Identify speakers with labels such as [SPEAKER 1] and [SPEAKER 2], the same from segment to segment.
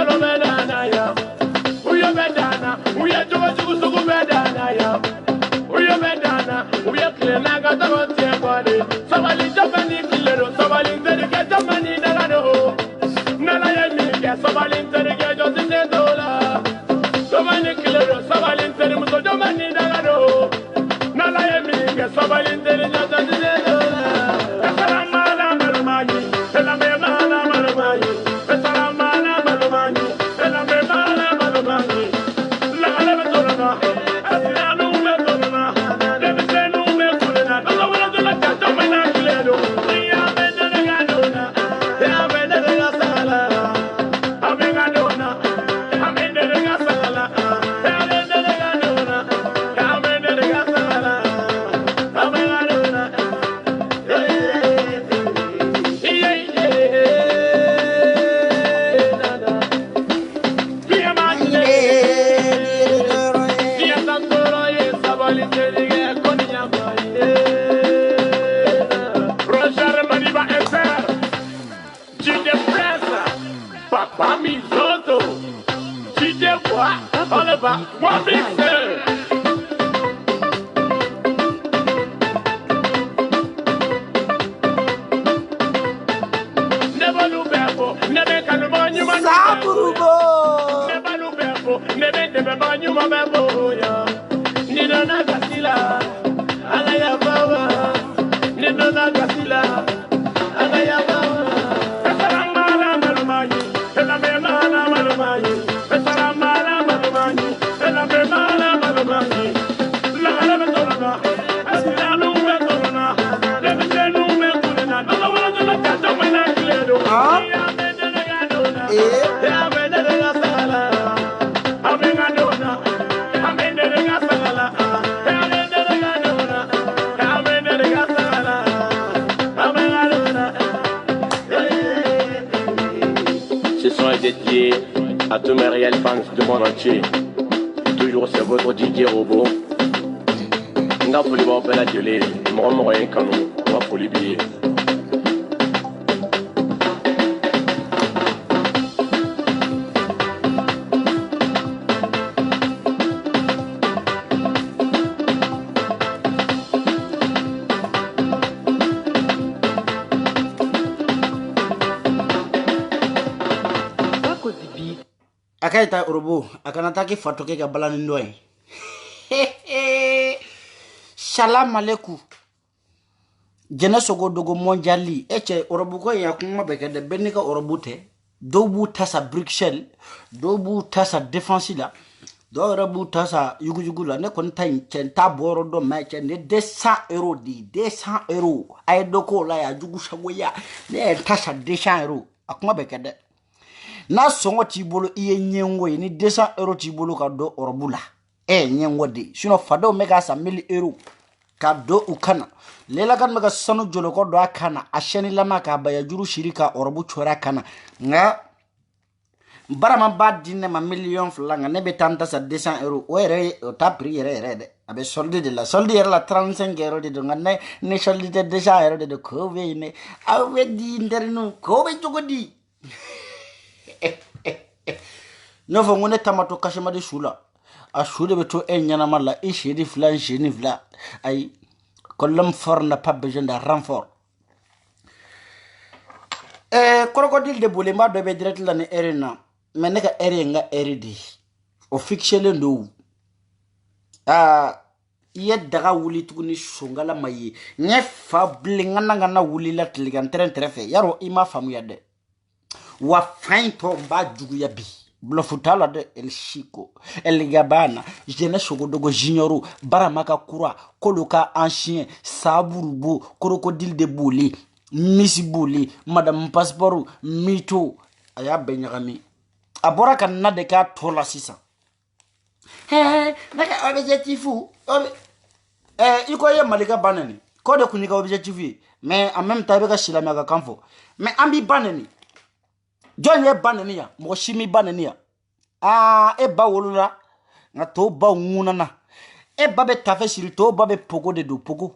[SPEAKER 1] salo bedana ya. Uya bedana, uya jogo jogo jogo bedana ya. Uya bedana, uya klena gata bote body. Sabali jamani klero, sabali terike jamani nagano. Nala ya mi ke sabali terike jo tine dola. Jamani klero, sabali terike muso jamani nagano. Nala ya mi ke sabali terike jo tine dola. Salamala malumani, elame mala malumani. Salamala malumani, elame mala malumani. La la betona, asina me betona. Debe se no me kulena, no lo voy a hacer la chata me na klero. Ya me de ganona, ya me de gasala. Ame ganona, ame de gasala. Ya me de ganona, ya me de gasala. Ame ganona. Papa Mizoto, tu te vois, on le va, moi mixer. Never look back, never can remind you, man. Never look back, never mind you, my boy. Nino Nagasila, Alaya Baba, Nino Nagasila, Alaya Baba. Salamala Malumani, Elame Mala Malumani, Salamala Malumani, Elame Mala Malumani, La Betona, Asina Betona, Lebenu Mekulina, no one to look at the winner, Cledo. Yeah, Benedella Sala, Amengadona, Amenedella Sala, Amenedella Sala, Amengadona. Ce sont dédiés à tous mes réels fans du monde entier. Toujours c'est votre DJ Robot. Nga foli b'aw bɛɛ lajɛlen mɔgɔ mɔgɔ ye n kanu n ka foli b'i ye.
[SPEAKER 2] Akaita Urubu, akanataki fatoke ka balani ndoe. Salam aleikum. Jena sogo dogo monjali. Eche Urubu ko ya kuma beke de benika Urubu te. Dobu tasa brickshell, dobu tasa defensila. Do Urubu tasa yugu la ne konta chenta boro do match ne 200 € di 200 €. Ay doko la ya jugu shagoya. Ne tasa 200 €. Akuma beke de. Na songo tibolo iye nyengo ni 200 € tibolo ka do Orobula nyengo de sino fado mega sa 1000 € ka do ukana lela kan mega sanu jolo ko do akana asheni lama ka baya juru shirika Orobu chora kana nga barama badine ma million flanga ne betanta sa 200 € o ere o ta prix ere de abe solde de la 35 € de do ngane ne solde de 200 € de ko ve ne awe di ndernu ko be jogodi. No fo ngone tamato kashema de shula a shude beto nyana mala e shedi flan jeni vla ay kollam forna pas besoin de renfort. Crocodile de boulema do be direct la ne erena meneka erenga eridi o fixele ndo daga wuli tuguni shongala mayi nye fa blinga ngana wuli la tligan trefe yaro ima famu yade wa fain to mba jugu ya bi blofutala de el chico el gabana jena sogodogo junior baramaka kura koloka ancien saburubo crocodile de bouli misi bouli madame passeport mito aya benyagami abora kan na de ka tola sisa naka objectifu iko ye malika banani ko de kunika objectifu mais en même temps ka shilama ka kanfo mais ambi banani John ye banani ya mo shimi banani ya e ba wolula na to ba ngunana e ba be tafe shiri to ba be pogo de do pogo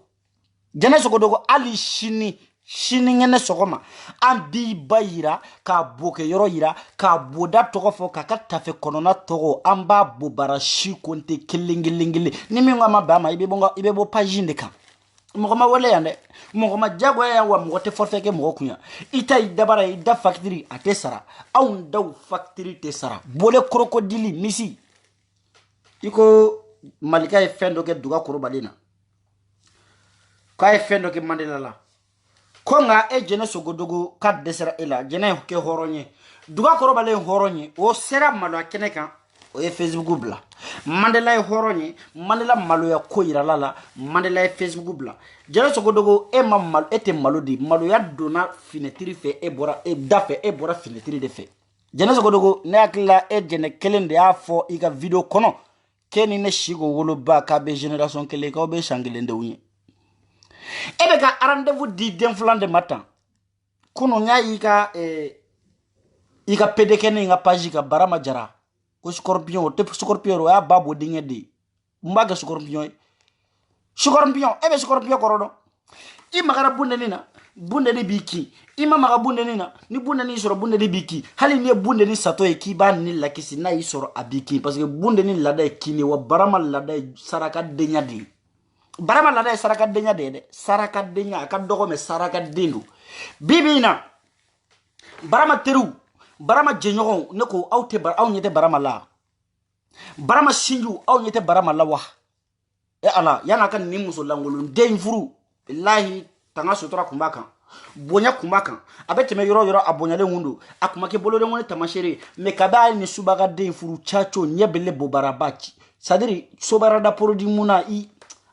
[SPEAKER 2] jana sogodogo ali shini Shiningene sogoma an bi bayira ka boke yoro yira ka boda togo fo ka tafe konona togo an ba bobara shi konte kilingilingili ni mi ngama ba ma ibe bo page de kan mo ma wole yande mo ma jago ya wa mo te forfait ke mo kunya ita dabara ida factory ate sara aun daw factory te sara bole crocodile misi iko malika e fendo ke duga koro balina ka e fendo ke mandela la konga e jene sogodogo ka desera ela jene ke horonye duga koro bale horonye o sera malo akene kan o e Facebook bla mandela e horonye mandela malo ya koira lala mandela e Facebook bla jene sogodogo e mamal ete malo di malo ya dona finetiri fe e bora e dafe e bora finetiri de fe jene sogodogo ne akla e jene kelende afo iga video kono keni ne shigo wolo ba ka be generation kele ka be shangelende unye ebe ka rendez-vous di den flan de matin kuno nya ika ika pedekene nga page ka barama jara ko scorpion te scorpion ya babo dinge de mbaga scorpion ebe scorpion korodo I magara bunde nina bunde ni biki ima maga bunde nina ni bunde ni soro bunde ni biki hali ni bunde ni sato e ki ba ni la kisi na isoro abiki parce que bunde ni lada e kini wa barama lada e saraka denya di barama lada e saraka denya de saraka denya ka dogo me saraka dendu bibina barama teru barama jenyogon ne ko awte bar aw nyete barama la barama sinju aw nyete barama la wa e ala yana kan ni muso langolun den furu billahi tanga sutura kumbaka bonya kumbaka abete me yoro abonyale ngundu akumake bolore ngone tamashere me kada ni subaga den furu chacho nyebele bobarabachi sadiri sobara da porodi muna I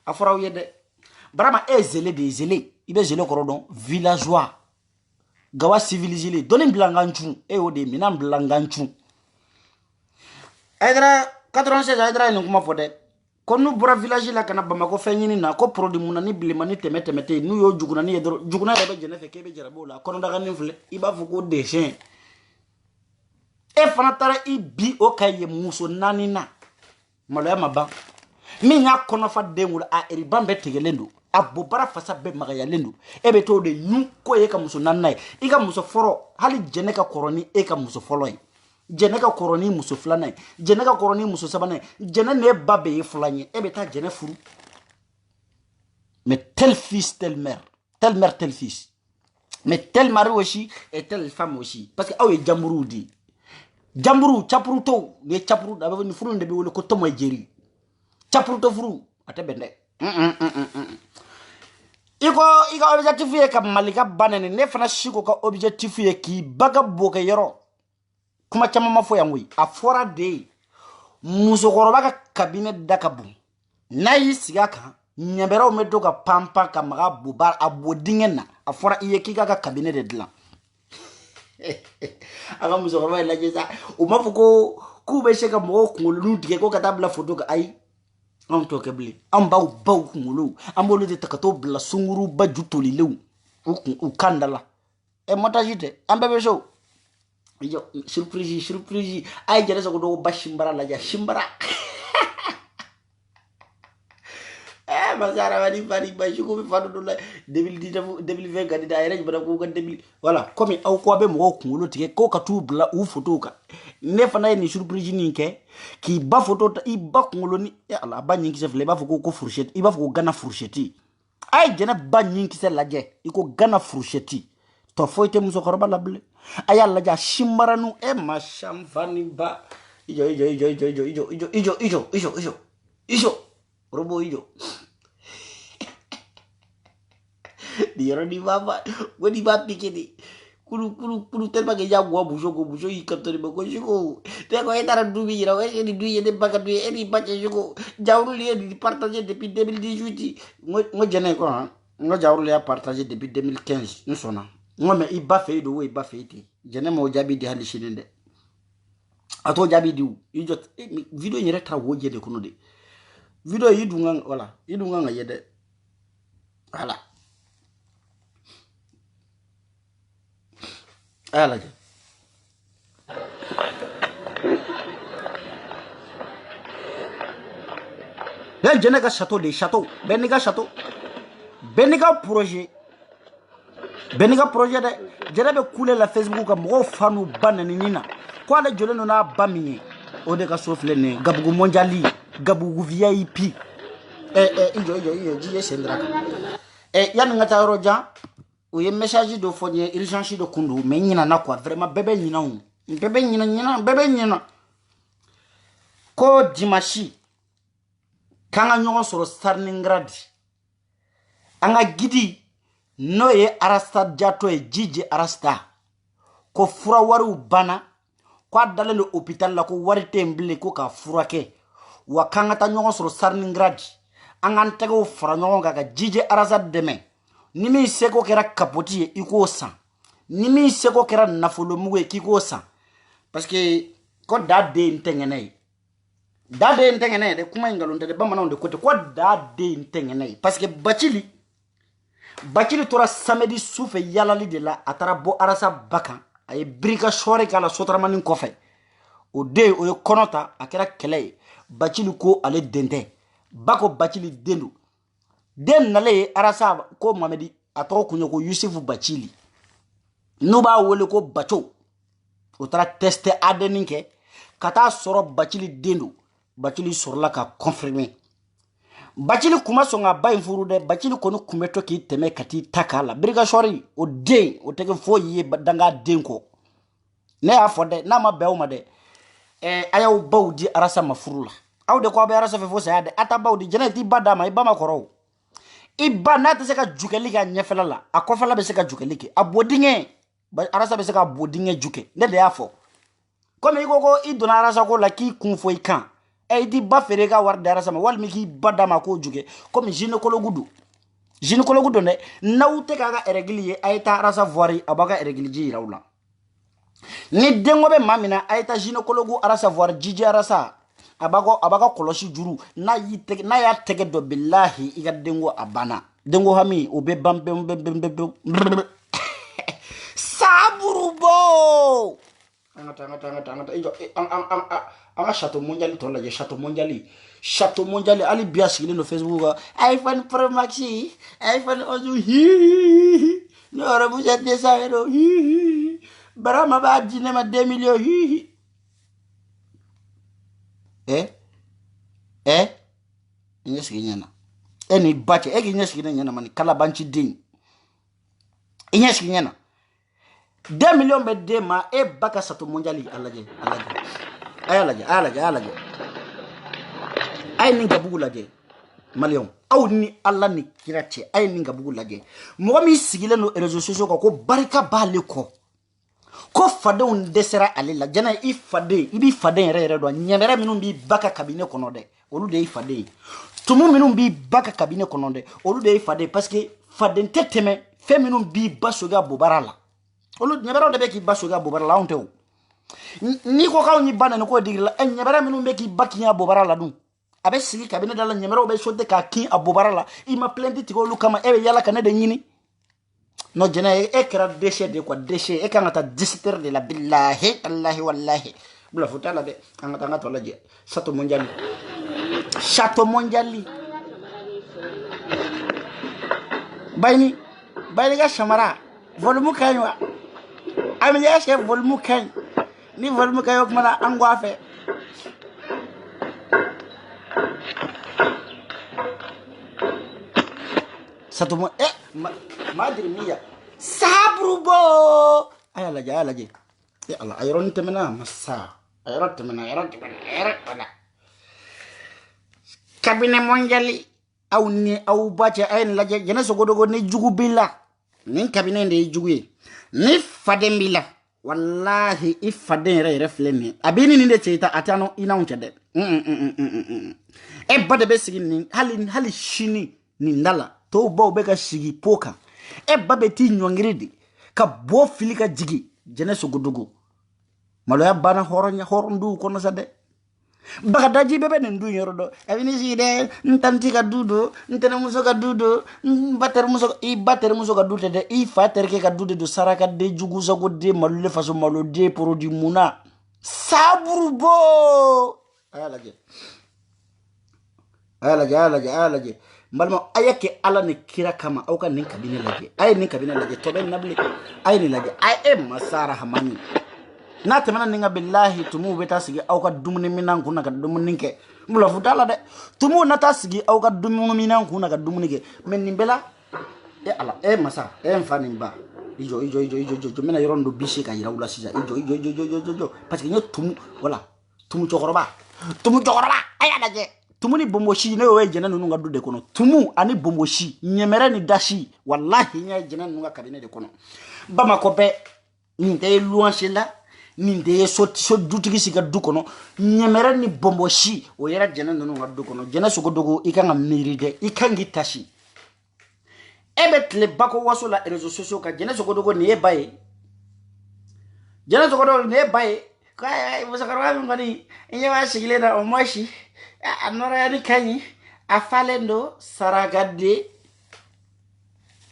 [SPEAKER 2] afara yede barama ezele de zele ibe zele korodon villageois gawa civilisé donin blanganchu e ode minam blanganchu aidra 96 aidra ni kuma fode konu bura village la kana bamako fenyini na ko produit munani bilimani temete nu yo juguna ni yedro juguna rebe jene fe kebe jarabo la kono daga ni fle iba fuko dessin e fana tara I bi o kaye muso nani na maloya maba mi nya kono fa dengul a eri bambe tegelendo abo bara fasa be magaya lendo ebe to de nu ko ye ka muso nanai I ka muso foro hali jene ka koroni e ka muso foloi jene ka koroni muso flanai jene ka koroni muso sabanai jene ne babe e flanye ebe ta jene furu mais tel fils tel mère tel fils mais tel mari aussi et telle femme aussi parce que awe jamburu di jamburu chapuru to ne chapuru da ba ni furu ndebe wole ko tomo jeri chapuru to furu ate bende iko objectif ye ka malika banene ne fana shiko ka objectif ye ki baga boke yoro kuma chama mafo yangui afora de muso koroba ka cabinet dakabu nayi siga kan nyambera o medo ka pampa ka maga bubar abodingena afora iye kika ka cabinet de dlan aga muso koroba la jesa o mafuko ku be sheka mo kungulu dige ko katabla photo ka ai on to kebli am baw kungulu am bolu de takato bla sunguru ba jutoli lew u kandala e motajite am bebe show yo surprise ay jere so do bashimbara la ja shimbara mazara wadi bashuko bi fadu la 2020 candidat ay rej bada ko ga 2000 voilà comme aw ko be mo kungulu tike ko ka tu bla u photo ka ne fana ni surprise ni ke ki ba photo ta I ba kungulu ni ya ala ba nyinki se fle ba fuko ko fourchette I ba fuko gana fourchette ay jene ba nyinki se la je iko gana fourchette to foite muso koroba lable aya la ja shimbaranu e mashamfani ba ijo robo ijo dioro di baba wodi ba pikini kuru telba ke jago bujo I kaptore ba ko jiko te ko etara dubi ira we di duye de baga duye eri bache jiko jawru li di partager depuis 2018 ngo jene ko ngo jawru li a partager depuis 2015 nous sona ngome I ba fe do we ba fe ti jene mo jabi di hali shinende ato jabi di ijo video nyere tra woje de kuno de video yidunga wala yidunga nga yede wala ala je le jene ka château de château benika projet Benika projet de jere be kule la Facebook ka mo fanu banani nina ko ala jole no na bamiye o de ka sofle ne gabugu mondiali gabugu VIP ijo jiye sendraka yan ngata roja o ye message do fonye urgence do kundu me nyina na quoi vraiment bebe nyina on bebe nyina ko dimashi kanga nyogo soro Stalingrad anga gidi no ye arasta jato e jiji arasta ko fura waru bana ko adale le hôpital la ko wari temble ko ka fura ke wa kanga ta nyogo soro Stalingrad anga ntego fura nyogo ga jiji arasta deme nimi seko kera kapoti e iko san nimi seko kera nafolo muwe kiko san parce que ko dade ntengene de kuma ingalonde de bamana onde kote ko dade ntengene parce que Bachili tora samedi soufe yalali de la atara bo arasa baka ay brika shore kala sotramani kofe o de o ye konota akera kele Bachili ko ale dente bako Bachili dendu den nale arasa ko Mamedi ato kunyo ko Yusufu Bachili nuba wole ko bacho o tara teste adeninke kata soro Bachili dendu Bachili sorla ka confirmer Bachili kuma songa ba infuru de Bachili kono kumeto ki teme kati takala briga shori o de o teke fo ye danga denko ne afode na ma bewma de ayaw bawdi arasa mafurula aw de ko be arasa fe fo sayade ata bawdi jeneti badama ibama koro iba na te se ka jukeli ka nyefela la akofala be se ka jukeli ke abodinge arasa be se ka abodinge juke ne de afo comme ko idona arasa ko la ki kun fo ikan di ba fere ka war dara sama wal mi ki badama ko juge comme gynécologue do ne nawte ka ereglier ayta rasa voiri abaka eregliji rawla ni dengo be mamina ayta gynécologue arasa voir jiji arasa abaka koloshi juru na ya tege do billahi iga dengo abana dengo hami obe bambe saburubo angata ijo anga Château Mondiali to la Château Mondiali ali biya sigile no Facebook iPhone Pro Max iPhone ozu hi no rabu jette saero hi barama ba dine ma 2 millions hi inyesi nyana eni bache inyesi nyana mani kala banchi din inyesi nyana 2 millions be de ma baka Château Mondiali alaje ayalaje ay ninga bugu laje malion aw ni alla ni kirate ay ninga bugu laje mo mi sigile no réseaux sociaux ko barika bale ko fade on desera ale la jana ibi fade rere do nyamera minum bi baka cabinet kono de olu de fade tumu minum bi baka cabinet kono de olu de fade parce que fade teteme fe minum bi basoga bobarala olu nyamera de be ki basoga bobarala on tew ni ko kaw ni bana ko digla en nyabara minu be ki bakiya bobara la dun abe sigi kabine dala nyamara be sote ka kin abobara la ima plendi tiko lu kama ebe yala kana de nyini no jena kra déchet de quoi déchet kan ta 17h de la billahi allahi wallahi bula futa la de kan ta ngato la je Château Mondiali bayni ga shamara volume kanywa amiliya chef volume kany ni volume kayok mana angwafe satu madri miya sabrubo ayala je ya Allah ayron temena massa ayron temena cabinet mondiali aw bacha ayen laje jena sogodogo ne jugu billa nin cabinet de jugu ni fadembila wallahi ifade re fleni abini ni de cheita atano ina unche de bade be sigi ni hali shini ni ndala to bo be ka sigi poka babe ti nywangiridi ka bo filika jigi jene so gudugu malo ya bana horondu kono sade baka daji bebe ndu yorodo abini sigi de ntanti ka dudo ntene muso ka dudo bater muso ka dute de fater ke ka dude do saraka de jugu zago de malule faso malo de produit muna sabrubo ayalaje mbalma ayake ala ne kira kama au ka nin kabine laje ay nin kabine laje to ben nabli ay ni laje ay masara hamani na tamana ninga billahi tumu beta sigi au ka dumuni minan kuna ka dumuni ke mula futala de tumu nata sigi au ka dumuni minan kuna ka dumuni ke men nimbela ala masa mfani mba ijo mena yorondo bishi ka yira wula sisa ijo parce que nyo tumu voilà tumu chokoroba aya daje tumu ni bomboshi ne we jena nunu ngadu de kono tumu ani bomboshi nyemere ni dashi wallahi nya jena nunu kabine de kono bama ko be ninde luanche la ninde so dutigi siga du kono nyemere ni bomboshi o yera jena nunu ngadu kono jena sugo dogo ikanga miride ikangi tashi ebet le bako waso la réseaux sociaux ka jena sugo dogo ni ebaye jena sugo dogo ni ebaye kaya musakarwa ngani inyewa shigile na omoshi anora yani kanyi afalendo saragade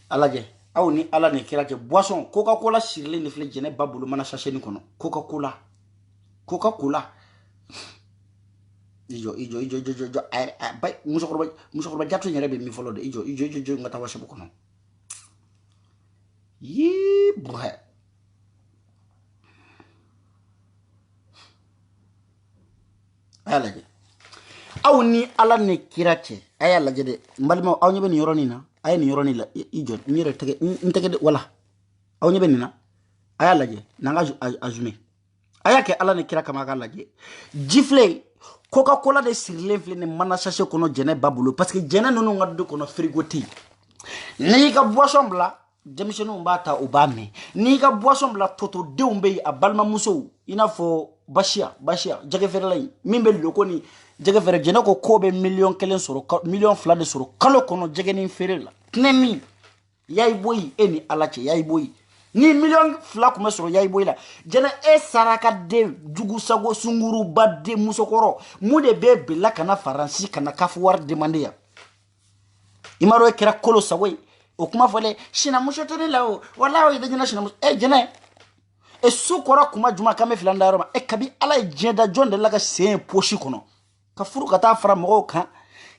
[SPEAKER 2] alaje aw ni ala ne kira ke boisson Coca-Cola shirle ne fle jene babulu mana sachet ni kono Coca-Cola ijo ay bay musakarwa jatto nyere be mi folo de ijo ngata washe bu kono yi buha alaje aw ni ala ne kira ke ay alaje de mbalma aw nyebe ni yoroni na ay ni yoroni la ijo nyere tege ntege de wala aw nyebe ni na ay alaje nanga ajume ayake ala ne kira kama alaje jifle Coca-Cola de sirle fle ne mana sachet kono jene babulu parce que jene nonu ngadu kono frigoti ni ka boisson bla demisenu mbata obame ni ka boisson bla toto de umbe a balma muso ina fo bashia jage fere lay mimbe lokoni jage fere jene ko kobe million kelen soro million fla de soro kalo kono jage ni fere la knemi yai boy eni alache yai boy ni million fla kuma soro yai boy la jene saraka de jugu sago sunguru badde musokoro mude bebe la kana faransi kana kafu war demander ya imaro ekira kolo sawe o kuma fole shina mushotene lao wala ida jina shina jene sukora kuma juma kame filanda roma kabi ala jenda jonde laga se poshi kono ka furu kata fara mo ka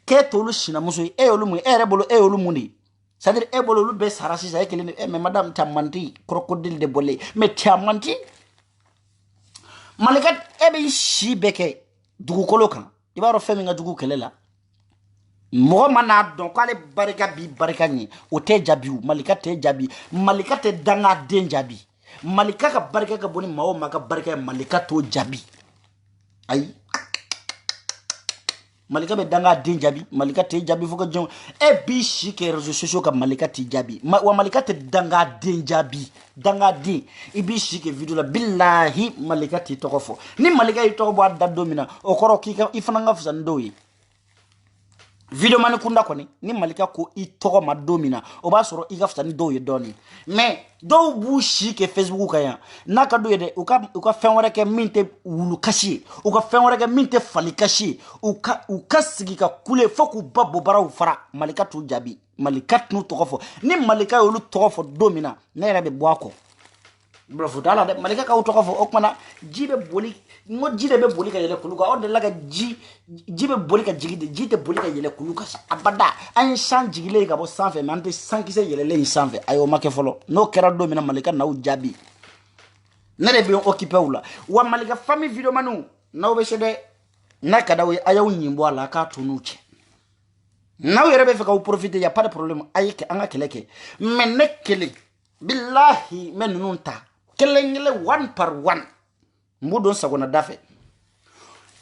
[SPEAKER 2] ke tolu shina muso olumu rebolo olumu ni c'est-à-dire ebolo lu be sarasi sa ekele mais madame tamanti crocodile de bolé mais tamanti malikat ebe shi beke dugu kolo kan ibaro femi nga dugu kelela mo mana don ko ale barika ni o te jabiu malika te jabi malika te danga den jabi malika ka barika ka boni mawo maka barika malika to jabi ay malika be danga den jabi malika te jabi fuko jon bi shike réseaux sociaux ka malika te jabi wa malika te danga den jabi danga den ibi shike video la billahi malika te tokofo ni malika yi toko bo adda domina o koro kika ifana nga fusa ndoyi video mani kunda koni ni malika ko I toko ma domina o ba soro I gafta ni doye doni mais do bu shike Facebook kaya naka do yede uka fenwere ke minte wulu kashi uka fenwere ke minte fali kashi uka sigi ka kule foku babbo bara fara malika tu jabi malika tu tokofo ni malika yolu tokofo domina na rebe boako bro futala de malika ka tokofo okmana jibe boli ngo jide be boli ka yele kuluka o de laga jibe boli ka jigide jite boli ka yele kuluka abada an san jigile ka bo sanfe mante sankise yele le sanfe ayo make folo no kera do mina malika na ujabi nere be occupé wala wa malika famille video manu na be shede na kada we ayaw nyimbo ala ka tunuche na we rebe feka u profiter ya pas de problème ayike anga keleke men nekele billahi men nunta kelengele one par one mbudon sagona dafe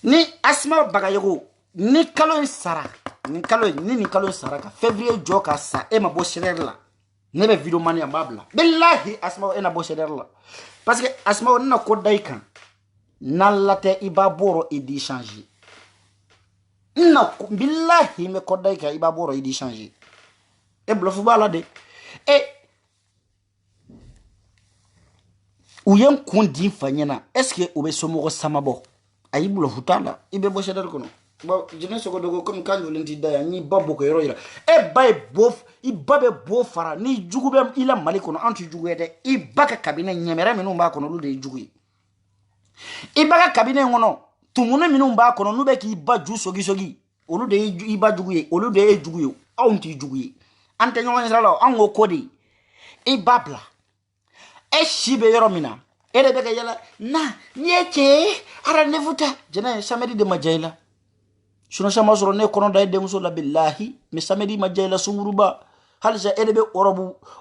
[SPEAKER 2] ni asma bagayogo ni kalo sara ni kalo sara ka février joka sa e ma bo la ne be video mani ambabla billahi asma ena bo la parce que asma na ko daikan na late ibaboro idi changer na billahi me ko daika ibaboro idi changer e blofu bala de e uyen kundi fanyena est-ce que obe somo samabo ayibulo futala ibe bo shedar kono ba jine soko dogo comme quand volonté daya ni babbo ko yoro ira e bay bof I babe bo fara ni jugube ila malikono antu jugede I baka kabine nyemera minu mba kono lude jugi I baka kabine ngono tumune minu mba kono nube ki ba ju sogi olude I ba juguye olude juguye aw nti jugu ante ñoo sira la an go kodi e babla e shibe yoro mina e de be yala na nieke ara nevuta jena samedi de majaila suno sama soro ne kono day de muso la billahi mi samedi majaila sunguruba halja e de be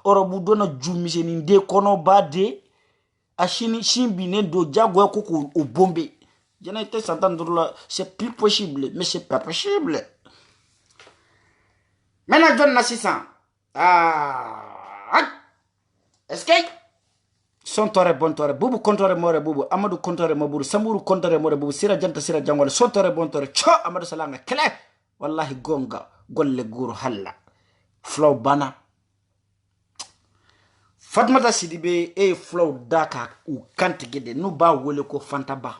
[SPEAKER 2] orobu dona jummise ni de kono bade ashini shimbi ne do jago ko o bombe jena te s'entendre là c'est plus possible mais c'est pas possible maintenant John na 600 est-ce que son tore bon tore bubu kontore more bubu amadou kontore maburu samburu kontore more bubu sira janta sira jangol son tore bon tore cho amadou salanga kele wallahi gonga golle guru halla flow bana Fatmata Sidibe e flow daka u kanti gede nu ba wole ko fanta ba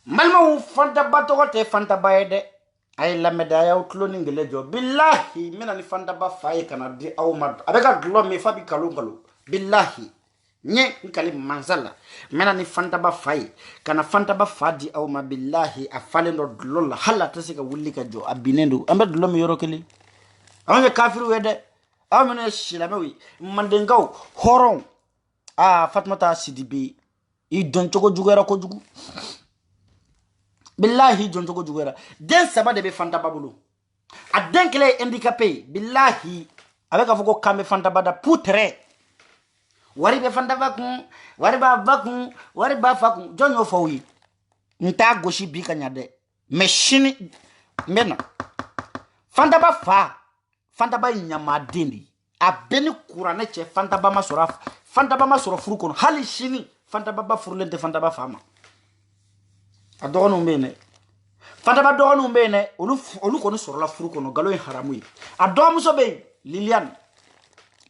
[SPEAKER 2] malma u fanta ba to te fanta ba ede ay la medaya u kloni ngele jo billahi mina ni fanta ba faye kana di awma abeka glo me fabi kalungalo billahi nye nkali manzala mina ni fanta ba faye kana fanta ba fadi awma billahi afale ndo lolla hala tasika wulika jo abinendo ambe dlo me yoro kele awon kafiru wede amene shilamewi mandengaw horon Fatmata Sidibe i don chogo jugera ko jugu billahi don chogo jugera den saba de be fanta babulu a den kele handicapé billahi avec afoko kambe fanta bada poutre wari be fanta bakun wari ba bakun wari ba fakun jonyo fawi nta goshi bi kanyade machine mena fanta ba fa fanta ba nyama dendi a beni kurane che fanta ba masoro furu kono hali shini fanta ba furu lente fanta ba fama a dogonu mbene fanta ba dogonu mbene olu kono soro la furu kono galo en haramu a domu so be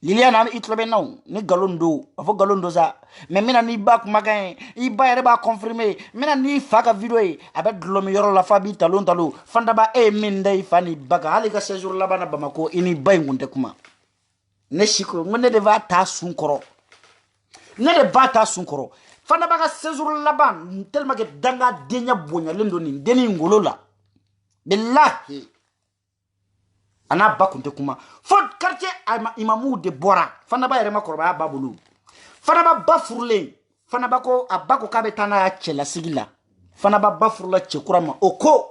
[SPEAKER 2] Lilian am itlobe naw ni galondo afo galondo za mais mina ni bak magain i bayre ba confirmer mina ni faka video e abe dlomi yoro la fabi talon talo fanda ba e min day fani baga hali ka séjour la bana bamako ini bay ngunde kuma ne shiko ngone de va ta sunkoro ne de ba ta sunkoro fanda ba ka séjour la ban tellement que danga denya bonya lendo ni deni ngolola billahi ana bakunte kuma fod quartier imamu de bora fana ba yerema korba babulu fana ba bafurle fana ba ko abako kabe tana ya chela sigila fana ba bafurla chekurama oko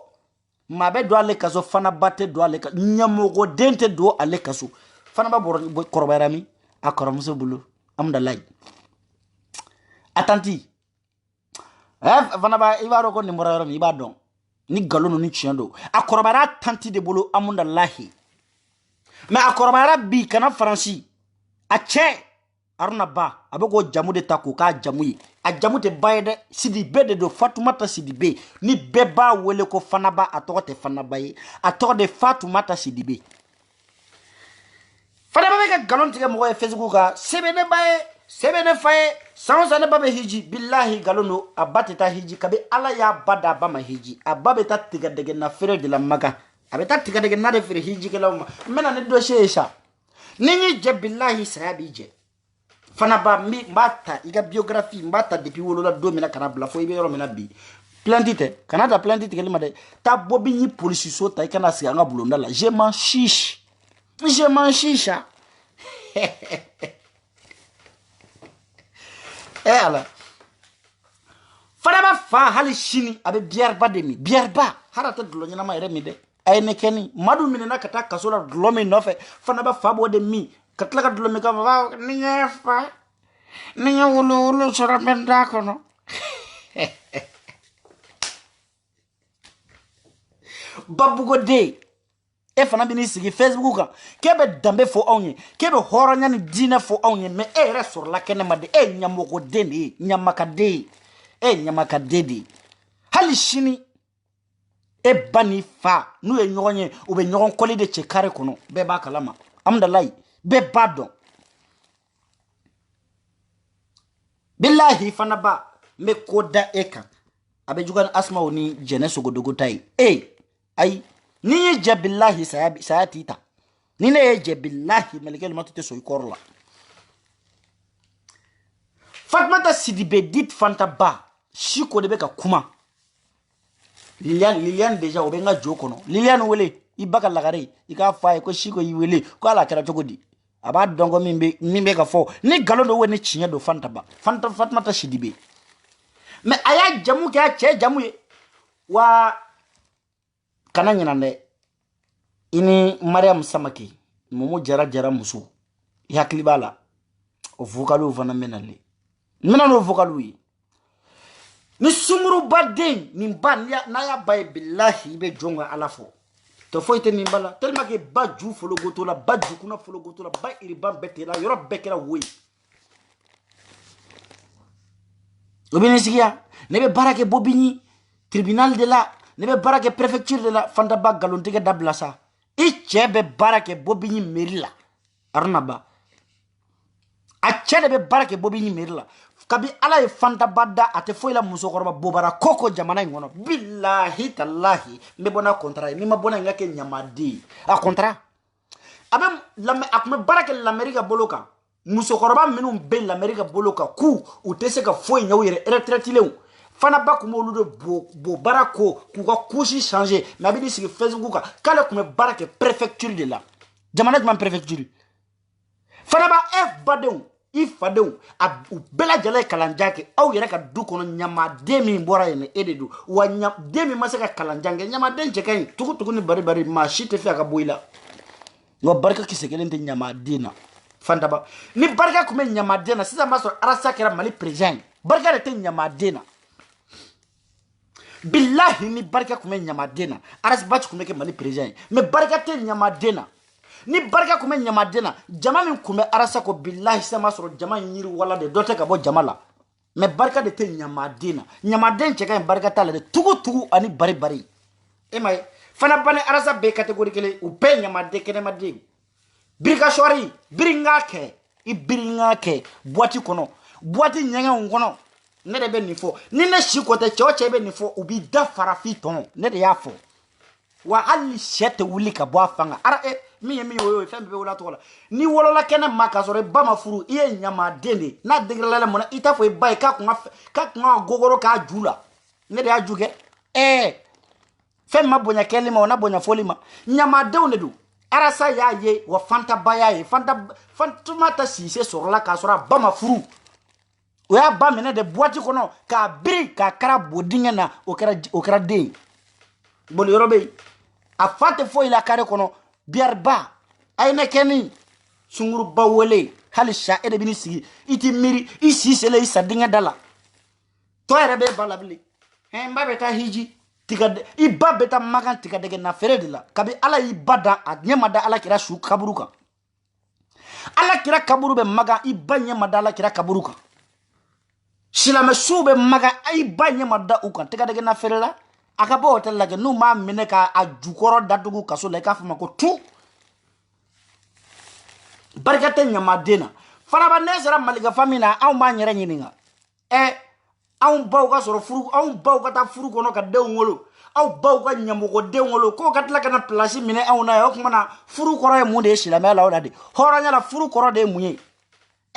[SPEAKER 2] mabe do ale kaso fana bate do ale ka nyamogo dente do ale kaso fana ba korba rami akoromuso bulu amda lay atanti fana ba ibaro ko ni moraro ni ibadon ni galono ni chiando akorba ra tanti de bulu amunda lahi mais akorobara bi kana franci a che aruna ba abego jamu de tako ka jamu yi a jamu te bayde Sidibe de do Fatoumata Sidibe ni beba wele ko fanaba atote fanaba yi atote Fatoumata Sidibe fanaba be galon tige mo e Facebook ka sebene faye sans ane babe hiji billahi galono abateta hiji kabe ala ya bada ba ma hiji ababe ta tiga dege na fere de la maga abeta tiga dege na de fere hiji kala mena ne do shesha ninyi je billahi sahabi je fana ba mi mbata iga biographie mbata depuis wolola do mina kana bla fo ibe yoro mina bi plantite kanada plantite kelima de ta bobi ni police so ta kana siga nga bulonda la je m'en chiche ala fana ba fa hali shini abe bierba de mi bierba harata dulo nyina ma mi de ay ne keni madu mi na kata kasola dulo mi nofe fana ba fa bo de mi katla ka dulo mi ka ba ni fa ni wulu sura benda kono babu go de e fana bi ni sigi Facebook ka kebe dambe fo onye kebe horonya ni dina fo onye me e re sur la kene ma de e nyamoko de ni nyamaka de e nyamaka de hali shini e bani fa nu e nyogonye o be nyogon koli de che kare kono be ba kalama amdalai be badon billahi fana ba me koda eka abe jugan asma oni jeneso godogo tai ay ni je billahi sayatita ni ne je billahi melekel matute so ikorla Fatmata Sidibe dit fanta ba shiko de beka kuma Liliane déjà o benga jokono Liliane wele ibaka lagare ika fa ko shiko yiwele ko ala kera jogodi aba dongo mimbe ka fo ni galo do woni chinya do fanta ba fanta fatmata shidibe me aya jamu ka che jamu ye wa kana nyina ne ini Mariam Samaki momo jara musu yakli bala o vokalu fana menale mena no vokalu yi ni sunguru badin ni ban ya na ya bay billahi be jonga alafo to foyte ni bala tellement que baju folo goto la baju kuna folo goto la ba iri ban betela yoro bekera woy obine sigia nebe barake bobini tribunal de la nebe barake préfecture de la fanda ba galonte ke dablasa i chebe barake bobini merila arnaba a chebe be barake bobini merila kabi ala e fanta badda ate foila muso korba bobara koko jamana ngono billahi tallahi me bona contrat mi ma bona ngake nyamadi a contrat abem la akme barake l'Amérique boloka muso korba minum be l'Amérique boloka ku utese ka foi nyawire retraite lew fana ba kuma oludo bo barako ku ka kushi changer na bi disi Facebook ka kala kuma barake préfecture de la jamana man préfecture fana ba f badeu ifadeu a bela jala kalanjake au yere ka du kono nyama demi mbora yene ededu wa nyam demi masaka kalanjange nyama denje kay tuku ni bari ma shite fi aka boila no barka kisekelente nyama dina fanda ba ni barka kuma nyama dina sisa maso arasa kera mali president barka de nyama dina billahi ni barka kuma nyama dina aras bach kuma ke mali president me barka te nyama dina ni barka kuma nyama dena jama min kuma arasa ko billahi sama soro jama nyiri wala de dote ka bo jama la me barka de te nyama den cheka barka tala de tugu ani bari e may fana bane arasa be categorie kele u pe nyama de kene ma de birka shori biringa ke boati kono boati nyanga ngono ne de be ni fo ni ne shikote choche be ni fo ubi da farafi ton ne de ya fo wa ali shete wuli ka bo afanga ara mi oyo fembe wala tola ni wolola kena makasore ba mafuru iye nyama dende na degrela mona ita fo bay ka kunga gogoro ka jula ne de ajuge fem mabonya kelima ona bonya folima nyama dewne du arasa ya ye wa fanta baya ye fantuma ta sise sorla ka sora ba mafuru oya ba mene de boati kono ka biri ka kara bodinga na okara de boli yorobe a fante fo ila kare kono biarba ayne keni sunguru bawole halisha ede bini sigi iti miri isi sele isa dinga dala to erebe balabli mba beta hiji tigade iba beta magan tigade na ferede la kabi ala ibada nyamada ala kira shu kaburuka ala kira kaburu be maga iba nyamada ala kira kaburuka silame sube maga iba nyamada ukan tigade na ferela akabo hotel la no ma meneka ajukoro dadugu kaso le ka fama ko tu barkate nyama dena fana ba nezera maliga famina aw ma nyere nyininga aw baw ka soro furu aw baw ka ta furu kono ka dew ngolo aw baw ka nyamo ko dew ngolo ko ka tla kana place mine aw na yo kuma na furu koro e munde shila mela wala de horanya la furu koro de munye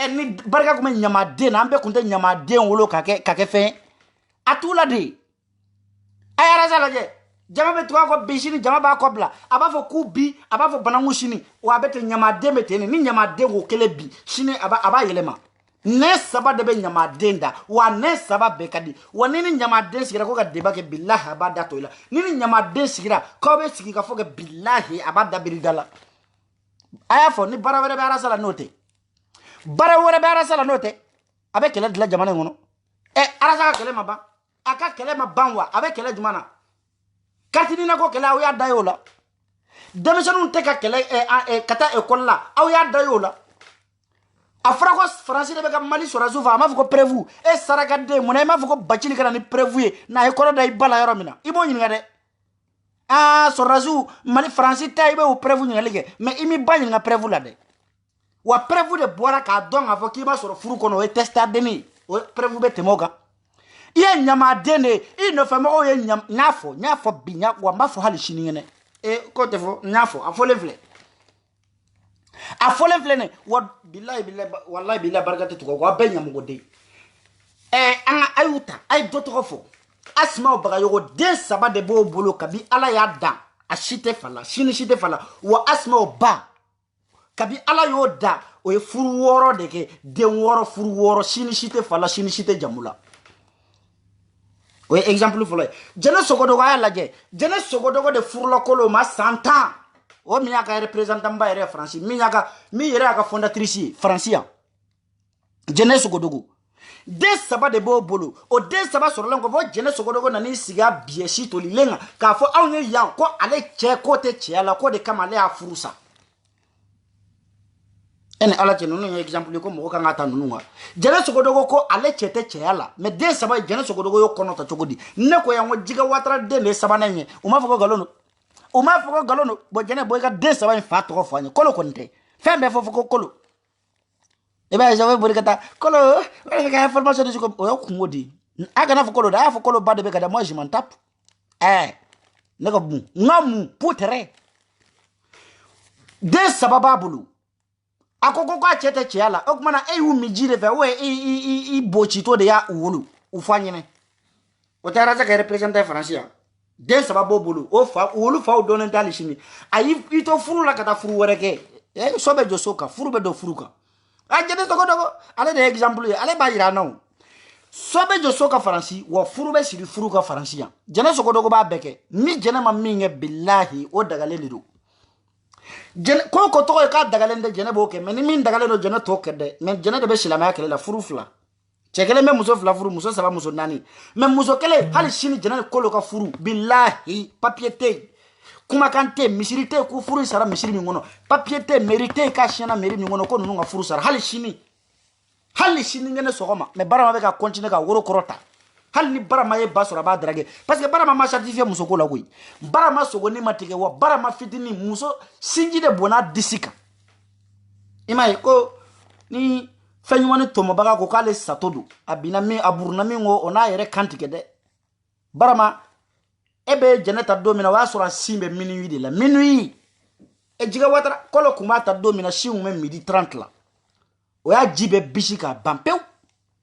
[SPEAKER 2] ni barka kuma nyama dena ambe kunte nyama de ngolo ka ke fe atula de ayara salaje jama be tuwa ko bishini jama ba ko bla aba fo kubi aba fo banangu shini wa bete nyama de metene ni nyama de go kele bi shini aba yelema ne saba de be nyama denda wa ne saba be kadi wa nini nyama de sigira ko ga deba ke billahi aba da toila nini nyama de sigira ko be sigi ka fo ke billahi aba da biridala aya fo ni barawere be ara sala note abe kele de la jama ngono ara sala kele maba aka kele ma banwa abe kele jumana katini na ko kele aw ya dayola demisonu teka kele kata école la aw ya dayola afra ko français de be ka mali sora zuva ma fuko prévu saraka de mona ma fuko bacili kana ni prévu na école da ibala yoro mina ibo nyinga de sorazu mali français tay be o prévu nyinga lege mais imi bani nga prévu la de wa prévu de boira ka don afo ki ba soro furu kono testa deni o prévu be temoga iye nyama dene ino famo o ye nyafo binya wa mafo hali shiningene kote fo nyafo afole vle ne wa billahi wallahi billahi barakatu ko wa benya mo de anga ayuta ay doto fo Asma Bagayogo den saba de bo bolo kabi ala ya dan a shite fala shini shite fala wa Asma ba kabi ala yo da o ye furu woro de ke den woro furu woro shini shite fala shini shite jamula o exemple folo jene sogodogo ya laje jene sogodogo de furu la kolo ma 100 ans o mi aka représentant ba ere France mi yere aka fondatrice francia jene sogodogo de saba de bo bolo o de saba sur lengo vo jene sogodogo nani siga bieshi to lilenga ka fo awnye yan ko ale che ko te che ala ko de kamale a furusa ene ala che nunu exemple ko mo ka ngata nunu jene sogodogo ko ale che te che ala me de saba jene sogodogo yo kono ta chogodi ne ko yan jiga watra de le saba nanye o ma foko galono bo jene boy ka de saba fa to ko fanye kolo konte fembe fo foko kolo e ba jawe bori kata kolo ka information de ko o kumodi aga na fokolo da fokolo ba de be kada moi je m'en tape ne ko bu ngamu putere de sababa bulu akoko kwa chete chiala okmana e wu mijire fe we i bochito de ya wulu ufanyene o tara za ka representer francia de sababa bulu o fa wulu fa donen talishini ayi ito furu la kata furu wereke sobe josoka furu be do furuka ajene sogodogo ale de exemple ale ba yira non sobe josoka faransi wa furu be siri furuka faransiya jene sogodogo ba beke mi jene ma minge billahi o dagale lido jene ko to ka dagale nde jene boke men min dagale no jene to kede men jene de be silama kele la furu fula chekele me muso fula furu muso saba muso nani men muso kele hali shini jene ko ka furu billahi papier te kuma kante misirite ku furu sara misiri mi ngono papier te mérité ka shena meri mi ngono ko nunu nga furu sara hali shini ngene sogoma me bara ma be ka continuer ka woro korota hali ni bara ma ye basura ba drage parce que bara ma certifié muso ko la koy bara ma sogo ni matike wa bara ma fitini muso sinji de bona disika imay ko ni fenyumani tomo baga ko kale satodo abina mi aburna mi ngo ona yere kantike de bara ma ebe janeta domina wa sura simbe minuit de la minuit e jiga watara kolo kumata domina shiume midi 30 la o ya jibe bishika bampew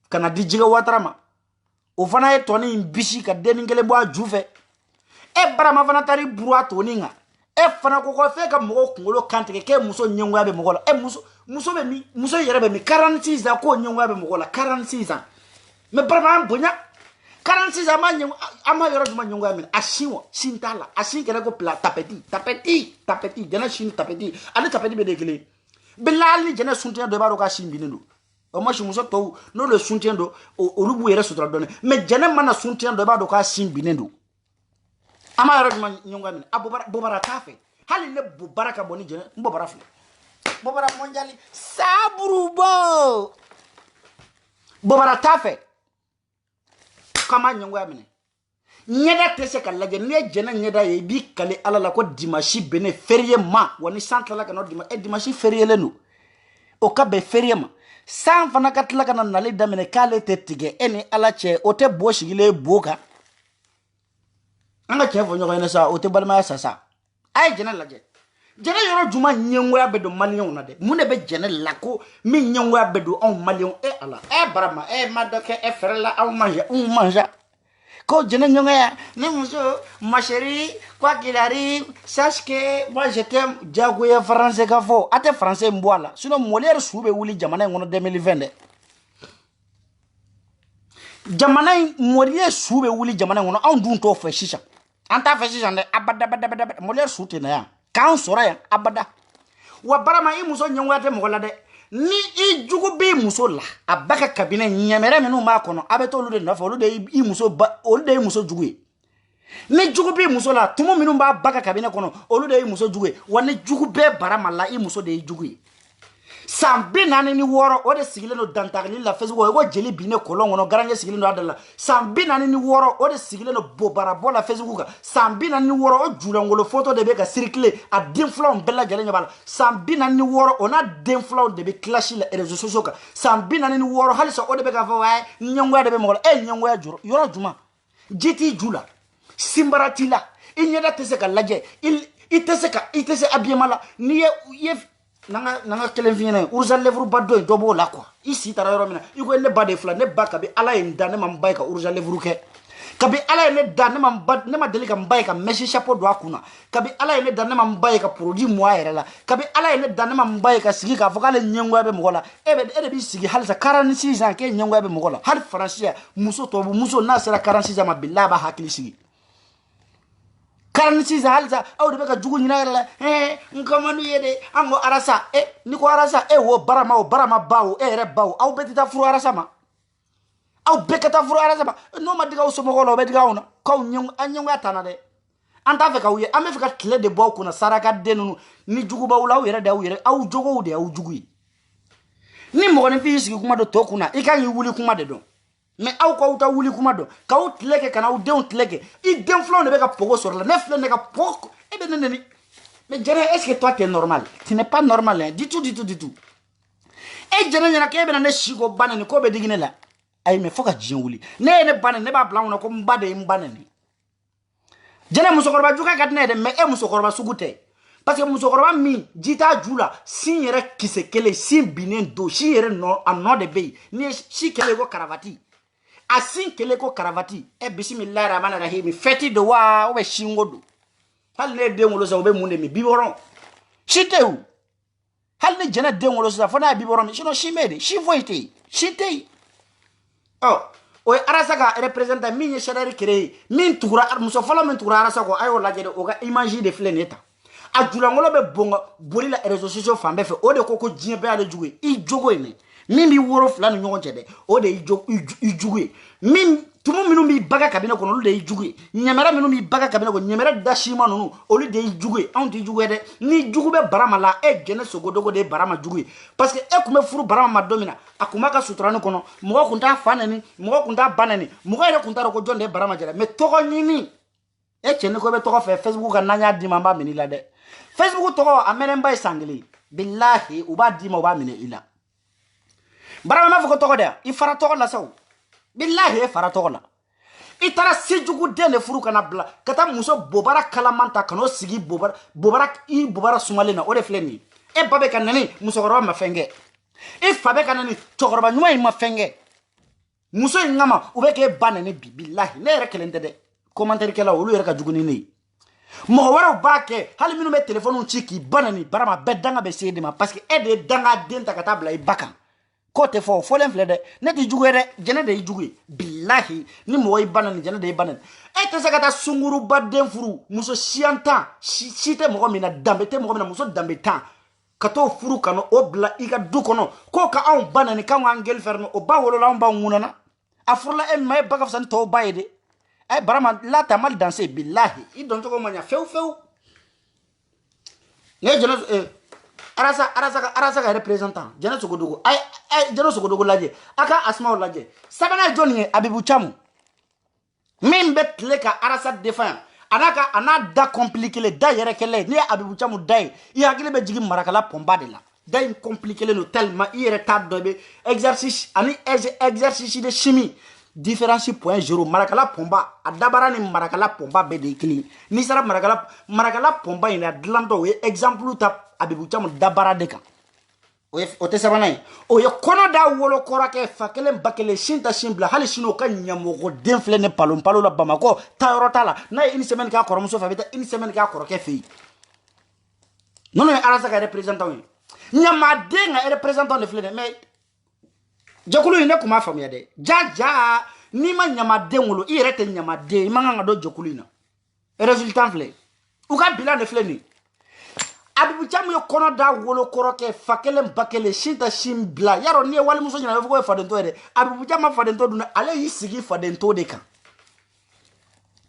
[SPEAKER 2] kana di jiga watara ma o fana e toni bishika deningele bo ajuve e barama fana tari burwa toninga e fana ko fe ka mo kungolo kantike ke muso nyengo ya be mogola e muso yere be mi 46 za ko nyengo ya be mogola 46 ans me barama bonya 46 ama yoro duma nyongo amin ashiwo sintala ashin kele ko pla tapeti jana shin tapeti ale tapeti be dekele bilali jana suntia do baro ka shin binendo o mo shi muso to no le suntia do o lubu yere sutra do me jana mana suntia do baro ka shin binendo ama yoro duma nyongo amin abobara tafe hali le baraka boni jana mbobara fu bobara monjali saburu bo bobara tafe kama nyongo amene nyeda tese ka laje ne jena nyeda ye bi kale ala la ko dimashi bene férié ma woni centre la ka no dimashi férié le no o ka be férié ma san fana ka tla kana nale damene kale tetige eni ala che o te bo shigile boka anga che fo nyogo ene sa o te balma sa ay jena laje jena yoro juma nyengo ya bedo malion na de mune be jena la ko mi nyengo ya bedo on malion e ala e barama e madoke e ferla au manja ko jena nyengo ya ne muso ma chérie quoi qu'il arrive sache que moi je t'aime jago ya français ka fo ate français mboala sinon molière soube wuli jamana ngono 2020 jamana molière soube wuli jamana ngono on dun to fe shisha anta fe shisha de abada molière soute na ya kan sora ya abada wa barama i muso nyengo ate mogola de ni i jugu be muso la abaka kabine nyamere menu ma kono abeto lu de nafa lu de i muso olu de i muso jugu ni jugu be muso la tumo minu ba baka kabine kono olu de i muso jugu wa ni jugu be barama la i muso de i jugu sambi nani ni woro o de sigile no dantagli la Facebook o jeli bine kolongo no garanje sigile no adala sambi nani ni woro o de sigile no bobara bola Facebook ka sambi nani ni woro o julangolo photo de be ka circuler a dinflon bella jale nyabala sambi nani ni woro ona dinflon de be clash la réseaux sociaux ka sambi nani ni woro halisa o de be ka fa wa nyangwa de be mo nyangwa ya juro yoro juma jiti jula simbaratila inyada teseka laje itese abiemala ni ye nanga kelen fiyene urgent lèvre baddo dobo la quoi ici tara yoro mina iko ne bade fla ne baka bi ala inda ne mambay ka urgent lèvre ke kabi ala ye ne da ne ma deli ka mbaye ka meshi chapeau do akuna kabi ala ye ne da ne ma mbaye ka produit moi yɛrɛ la kabi ala ye ne da ne ma mbaye ka sigi ka fɔ k'ale ɲɛngoya bɛ mɔgɔ la e de b'i sigi halisa 46 ans k'e ɲɛngoya bɛ mɔgɔ la hali faransi muso tɔbu muso n'a sera 46 ans ma bilahi a b'a hakili sigi 46 ans halisa aw de bɛ ka jugu ɲina yɛrɛ la n kɔmanu ye de an ko arasa ni ko arasa wo barama o barama ba o e yɛrɛ ba o aw bɛɛ tɛ taa furu arasa ma aw bɛɛ ka taa furu arasa ma n'o ma diga aw somɔgɔw la o bɛ diga aw na k'aw ɲɛngoya tanna dɛ an t'a fɛ k'aw ye an bɛ fɛ ka tile de bɔ aw kunna saraka den ninnu ni jugubaw la aw yɛrɛ de aw jogow de aw jugu ye ni mɔgɔninfin y'i sigi kuma dɔ tɔ kunna i kan k'i wuli kuma de dɔn mais aw k'aw ta wuli kuma dɔn k'aw tile kɛ ka n'aw denw tile kɛ i den filanw de bɛ ka pogo sɔrɔ la ne filɛ ne ka pogo e bɛ ne neni mais Jɛnɛ est-ce que toi tu es normal tu n'es pas normal hein du tout e Jɛnɛ ɲɛna k'e bɛna ne si ko ba neni k'o bɛ digi ne la ayi mais fo ka diɲɛ wuli ne ye ne ba neni ne b'a bila n kunna ko n ba de ye n ba neni Jɛnɛ musokɔrɔba juguya ka di ne ye dɛ mais e musokɔrɔba sugu tɛ parce que musokɔrɔba min ji t'a ju la sin yɛrɛ kisɛ kelen sin binnen don sin yɛrɛ a nɔ de bɛ yen ni ye si kelen ko karavati a sin kelen ko karavati bisimilahi rahmani rahim fɛti don wa ou bien singo don hali ne ye den wolo sisan o bɛ mun de min bibɔrɔn si tɛ yen hali ni Jɛnɛ den wolo sisan fo n'a ye bibɔrɔn min sinon si bɛ yen de si foyi tɛ yen si tɛ yen o ye arasa ka représentant min ye Chadari créé min tugura muso fɔlɔ min tugura arasa kɔ a y'o lajɛ de o ka image de filɛ nin ye tan a julankolo bɛ boli la réseaux sociaux fan bɛɛ fɛ o de ko diɲɛ bɛɛ y'ale jugu ye i jogo ye nin min b'i woro fila ni ɲɔgɔn cɛ dɛ o de y'i jugu ye min tumu minnu b'i baga kabinɛ kɔnɔ olu de y'i jugu ye ɲɛmɛrɛ minnu b'i baga kabinɛ kɔnɔ ɲɛmɛrɛ da siman ninnu olu de y'i jugu ye anw t'i jugu ye dɛ ni jugu bɛ Barama la Jɛnɛ Sogodogo de ye Barama jugu ye parce que e tun bɛ furu Barama ma don min na a tun b'a ka suturani kɔnɔ mɔgɔ tun t'a fa nɛni mɔgɔ tun t'a ba nɛni mɔgɔ yɛrɛ tun t'a dɔn ko jɔn de ye Barama jɛra mais tɔgɔ ɲini e cɛ ni ko bɛ tɔgɔ fɛ Facebook ka n'an y'a d'i ma n b'a minɛ i la dɛ Facebook tɔgɔ a mɛnɛnba ye san kelen bilahi u b'a d'i ma u b'a minɛ i la Barama m'a fɔ ko tɔgɔ dɛ i fara tɔgɔ la sa o bilahi e fara tɔgɔ la i taara sejugu den de furu kana bila ka taa muso bobara kalaman ta kan'o sigi bobara sumalen na o de filɛ nin ye e ba bɛ ka nɛni musokɔrɔba ma fɛn kɛ i fa bɛ ka nɛni cɛkɔrɔba ɲuman in ma fɛn kɛ muso in kama u bɛ k'e ba nɛni bi bilahi ne yɛrɛ kelen tɛ dɛ commentaire kɛlaw olu yɛrɛ ka jugu ni ne ye mɔgɔ wɛrɛw b'a kɛ hali minnu bɛ téléphone ci k'i ba nɛni Barama bɛɛ danga bɛ se e de ma parce que e de ye danga den ta ka taa bila i ba kan k'o tɛ fɔ o fɔlen filɛ dɛ ne t'i jugu ye dɛ Jɛnɛ de y'i jugu ye bilahi ni mɔgɔ y'i ba nɛni Jɛnɛ de y'i ba nɛni e tɛ se ka taa sunguruba den furu muso siyan tan si tɛ mɔgɔ min na danbe tɛ mɔgɔ min na muso danbe tan ka t'o furu ka n'o bila i ka du kɔnɔ k'o ka anw ba nɛni k'anw k'an gɛli fɛrɛ o ba wolola anw b'anw ŋunana a furula e ma e ba ka fisa ni tɔw ba ye de Barama là t'as mal dansé billahi i dɔn cogo ma ɲa fewu ne Jɛnɛ arasa ka représentant Jɛnɛ Sogodogo Jɛnɛ Sogodogo lajɛ a ka Asmaw lajɛ sabanan ye jɔnni ye Abibu Camu min bɛ tile ka arasa défend a n'a da compliqué da yɛrɛ kɛlɛ n'i ye Abibu Camu da ye i hakili bɛ jigin Marakala pɔnba de la da in compliqué don tellement i yɛrɛ t'a dɔn i bɛ exercice ani exercice de chimie différence point 0 Marakala pɔnba a dabara ni Marakala pɔnba bɛɛ de ye kelen n'i sera Marakala pɔnba in a dilantɔ o ye exemple ta Abibu Camu dabara de kan o tɛ sabanan ye o ye kɔnɔ da wolo kɔrɔkɛ fa kelen ba kelen sin ta sin bila hali sini o ka ɲɛmɔgɔ den filɛ ne palo la Bamako taayɔrɔ t'a la n'a ye une semaine k'a kɔrɔmuso fɛ a bɛ taa une semaine k'a kɔrɔkɛ fɛ yen ninnu ye arasa ka représentant ye ɲamaden ka représentant de filɛ dɛ mais jɛkulu in ne tun b'a faamuya dɛ jaja n'i ma ɲamaden wolo i yɛrɛ tɛ ɲamaden i man kan ka don jɛkulu in na résultat filɛ u ka bilan de filɛ nin ye Abibu Camu ye kɔnɔ da wolo kɔrɔkɛ fa kelen ba kelen sin ta sin bila yarɔ n'i ye walimuso ɲɛna a bɛ fɔ ko ye fadento ye dɛ Abibu Camu ma fadento dun dɛ ale y'i sigi fadento de kan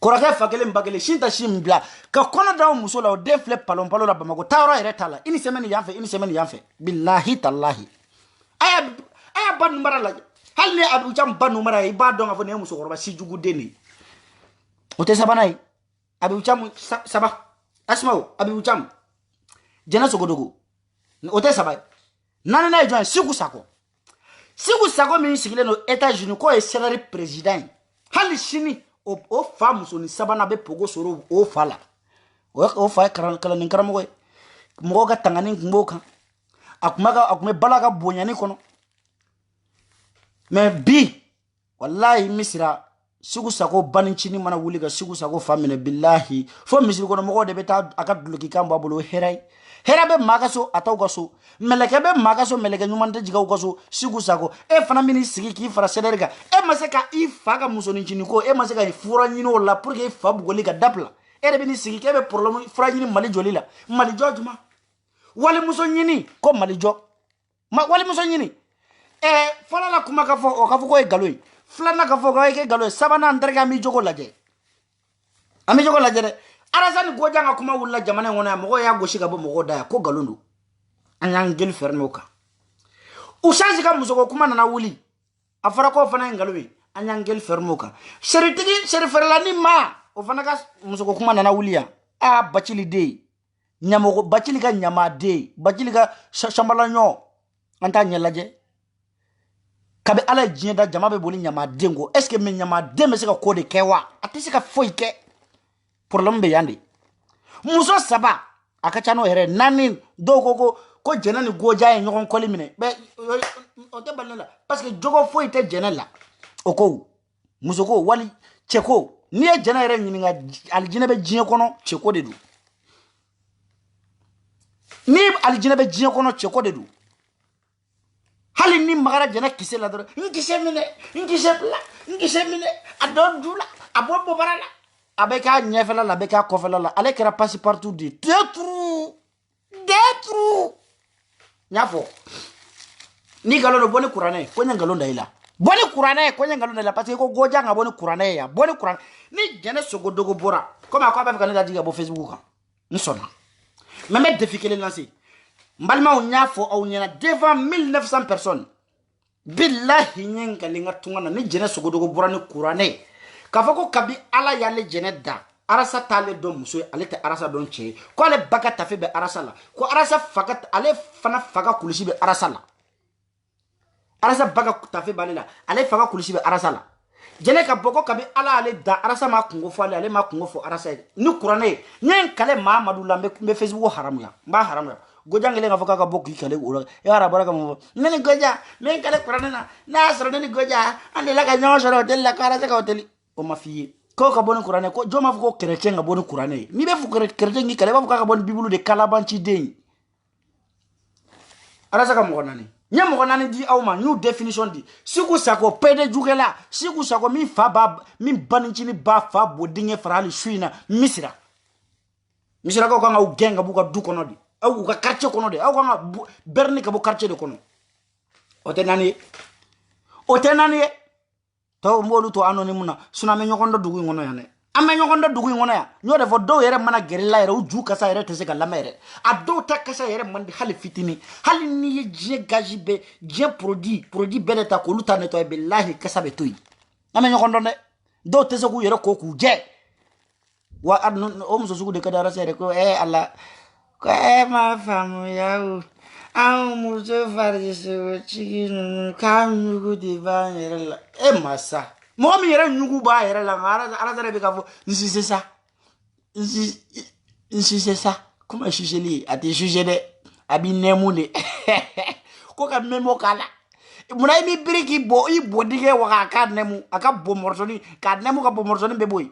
[SPEAKER 2] kɔrɔkɛ fa kelen ba kelen sin ta sin bila ka kɔnɔ da o muso la o den filɛ palo la Bamako taayɔrɔ yɛrɛ t'a la une semaine yan fɛ une semaine yan fɛ bilahi talahi a y'a ba numara lajɛ hali ni Abibu Camu ba numara ye i b'a dɔn k'a fɔ nin ye musokɔrɔba si jugu den de ye o tɛ sabanan ye Abibu Camu saba Asmaw Abibu Camu Jɛnɛ Sogodogo o tɛ saba ye naaninan ye jɔn ye Siku Sako min sigilen don États-Unis k'o ye Chadari président ye hali sini o fa musonin sabanan bɛ pogo sɔrɔ o fa la o fa ye kalanni karamɔgɔ ye mɔgɔw ka tangani tun b'o kan a tun bɛ bala ka bonyani kɔnɔ mais bi wallahi misira sigu sago banincini mana wuli ka sigu sago famine billahi fo misiri kono mogo de beta aka duloki kan babolo heray hera be magaso ataw gaso meleke be magaso meleke nyumante jigaw gaso sigu sago e fana mini sigi ki fara sederga e maseka i faga musoni chini ko e maseka ni fura nyino la pour que fa bugoli ka dapla e de bini sigi ke be problème fura nyini mali joli la mali jojuma wali muso nyini ko mali jo wali muso nyini fala la kuma ka fo o ka fo ko e galoy flana ka fo ko e galoy sabana ndarga mi jogo laje ami jogo laje de arasani gojanga kuma wulla jamana ngona mogo ya goshi ka bo mogo da ko galundu anyang gel fernoka ushaji ka musoko kuma na wuli afara ko fana ngalowe anyang gel fernoka sheritigi sheriferlani ma o fana ka musoko kuma na wuli ya a bachili de nyamogo bachili ka nyama de bachili ka shambala nyo anta nyelaje kabe ala jienda jama be boli nyama dengo est ce que men nyama de me se ka kode kewa atisi ka foike problème be yandi muso saba akachano here nani do ko jenani goja e nyokon koli mine be o te balala parce que jogo fo ite jenala oko muso ko wali cheko ni e jena here nyini nga aljina be jine kono cheko de du ni aljina be jine kono cheko de du hali ni magara jena kise la doro ngise mine adon dula abobo barala abeka nyefela la beka kofela la ale kera passe partout de détruit nyafo ni galono boni kurane ko nyangalo ndaila boni kurane ko nyangalo ndaila parce que ko goja nga boni kurane ya boni kurane ni jene sogodogo bora comme akwa ba fekana diga bo Facebook ka nsona meme défikele lancer mbalma o nyafo au nyana devant 1900 personnes billahi nyenga linga tungana ni jene sogodogo bora ni kurane kafako kabi ala yale jene da arasa tale don muso ale te arasa don che ko ale baka tafe be arasa la ko arasa fakat ale fana faga kulisi be arasa la arasa baka tafe banela ale faga kulisi be arasa la jene ka boko kabi ala ale da arasa ma kungo fo ale ma kungo fo arasa ni kurane nyen kale mamadou lambe be Facebook haramu ya ba haramu ya gojangele nga foka ka boko kale ura ya rabara ka mo nene goja men kale kurane na asro nene goja ande la ka nyosho hotel la karasa ka hotel o ma fiye ko ka boni kurane ko joma fuko chrétien nga boni kurane mi be fuko chrétien ngi kale ba fuka ka boni bible de kalabanchi de arasa ka mo nani nya mo nani di awma new definition di siku sako pede jugela siku sako mi fa ba mi baninchi ni ba fa bodinge farali shuina misira ko nga ugenga buka du kono di au ka quartier kono de au nga berni ka bu quartier de kono otenani to mbolu to anonyme na suna me nyokondo dugu ngono ya ne ame nyokondo dugu ngono ya nyode fo do yere mana gerilla yere uju kasa yere tese ka lamere ado ta kasa yere mandi hali fitini hali ni ye je gajibe je produit beleta ko luta ne to billahi kasa be toyi ame nyokondo ne do tese ku yere ko ku je wa adno o muso sugu de kadara sere ko ala ko ma famu yawo au muso farjiso chigin kam nyugu diva yere la masa mo mi yere nyugu ba yere la ara dare be ka fo nsi c'est ça comment juger li ati juger de abi nemune ko ka memo kala muna mi briki bo i bodige wa ka nemu aka bo morsoni ka nemu ka bo morsoni be boy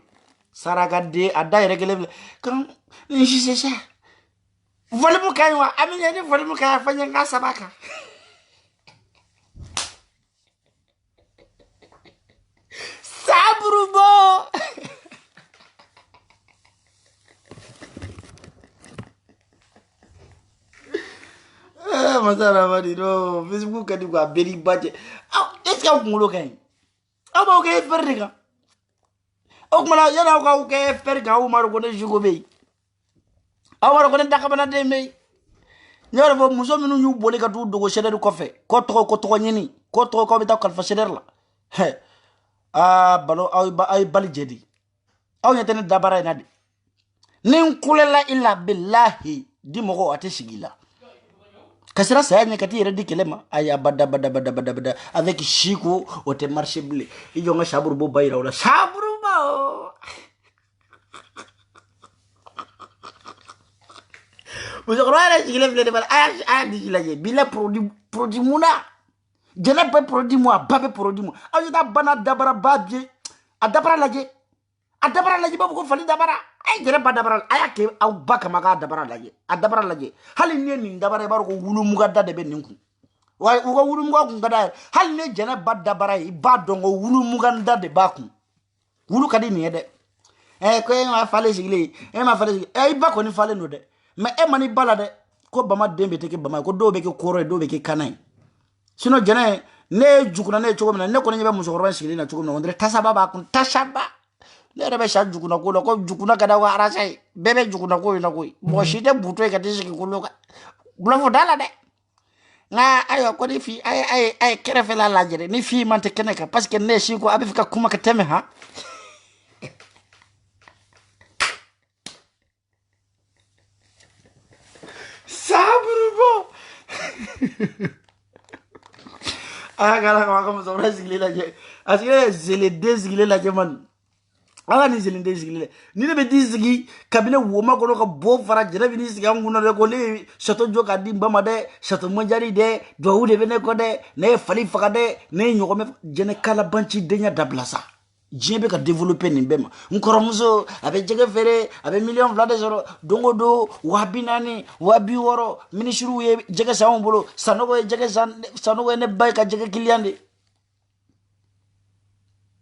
[SPEAKER 2] saraga de ada yere gele kan nsi c'est ça volume kaywa ami yene volume kaya fanya ngasa baka sabrubo masala mani no Facebook kadi kwa beri baje est-ce que vous ngolokai aba ke ferriga ok mala yana ka ke ferga o maro ko ne jugo be awara ko ne dakabana de me nyoro fo muso minu nyu boli ka du dogo sheder ko fe ko to nyini ko to ko bita kalfa sheder la he balo ay bali jedi aw nyatene dabara nadi nin kulela illa billahi di mogo ate sigila kasira saya nyakati yere dikelema aya bada avec chico o te marché blé iyo nga shaburu bo bayira wala shaburu ba vous aurez sigila blé de bal aya digila je bila produit muna jena pe produit moi babe produit moi ayo da bana dabara babje a dabara lajɛ babu ko fali dabara ay jere ba dabara aya ke aw baka maka dabara lajɛ hali ne nin dabara baro ko wulu mugada de be ninku wa uga wulu muga kun gada hali ne jene ba dabara i ba dongo wulu muganda de ba kun wulu kadi ni de ko ma fale sigile ma fale sigile i ba ko ni fale no de mais mani bala de ko bama dembe te ke bama ko do be ke koro do be ke kanai sino jene ne jukuna ne chogo ne ko ne be muso korban sigile na chogo no ndre tasaba ba kun tasaba ne rebe sha jukuna ko jukuna kada wa arasai bebe jukuna ko ina ko mo shite buto e kati sigi ko loka blofo dala de nga ayo ko ni fi ay kere fe la lajere ni fi man te keneka parce que ne shi ko abi fika kuma ka teme ha sabru bo agala ko mo so sigile laje asile zele desigile laje man ala ni zele desigile ni ne be dizigi kabine woma ko ka bo fara jere bi ni siga nguna de ko le chateau joka di mbama de chateau monjari de do de bene ko de ne fali faka de ne nyoko me jene kala banci denya dablasa jebe ka développer ni bema nkoromuso abe jege fere abe million vlade zoro dongo do wabinani wabi woro ministru ye jege sawo bolo sanogo ye jege sanogo ne bay ka jege kiliande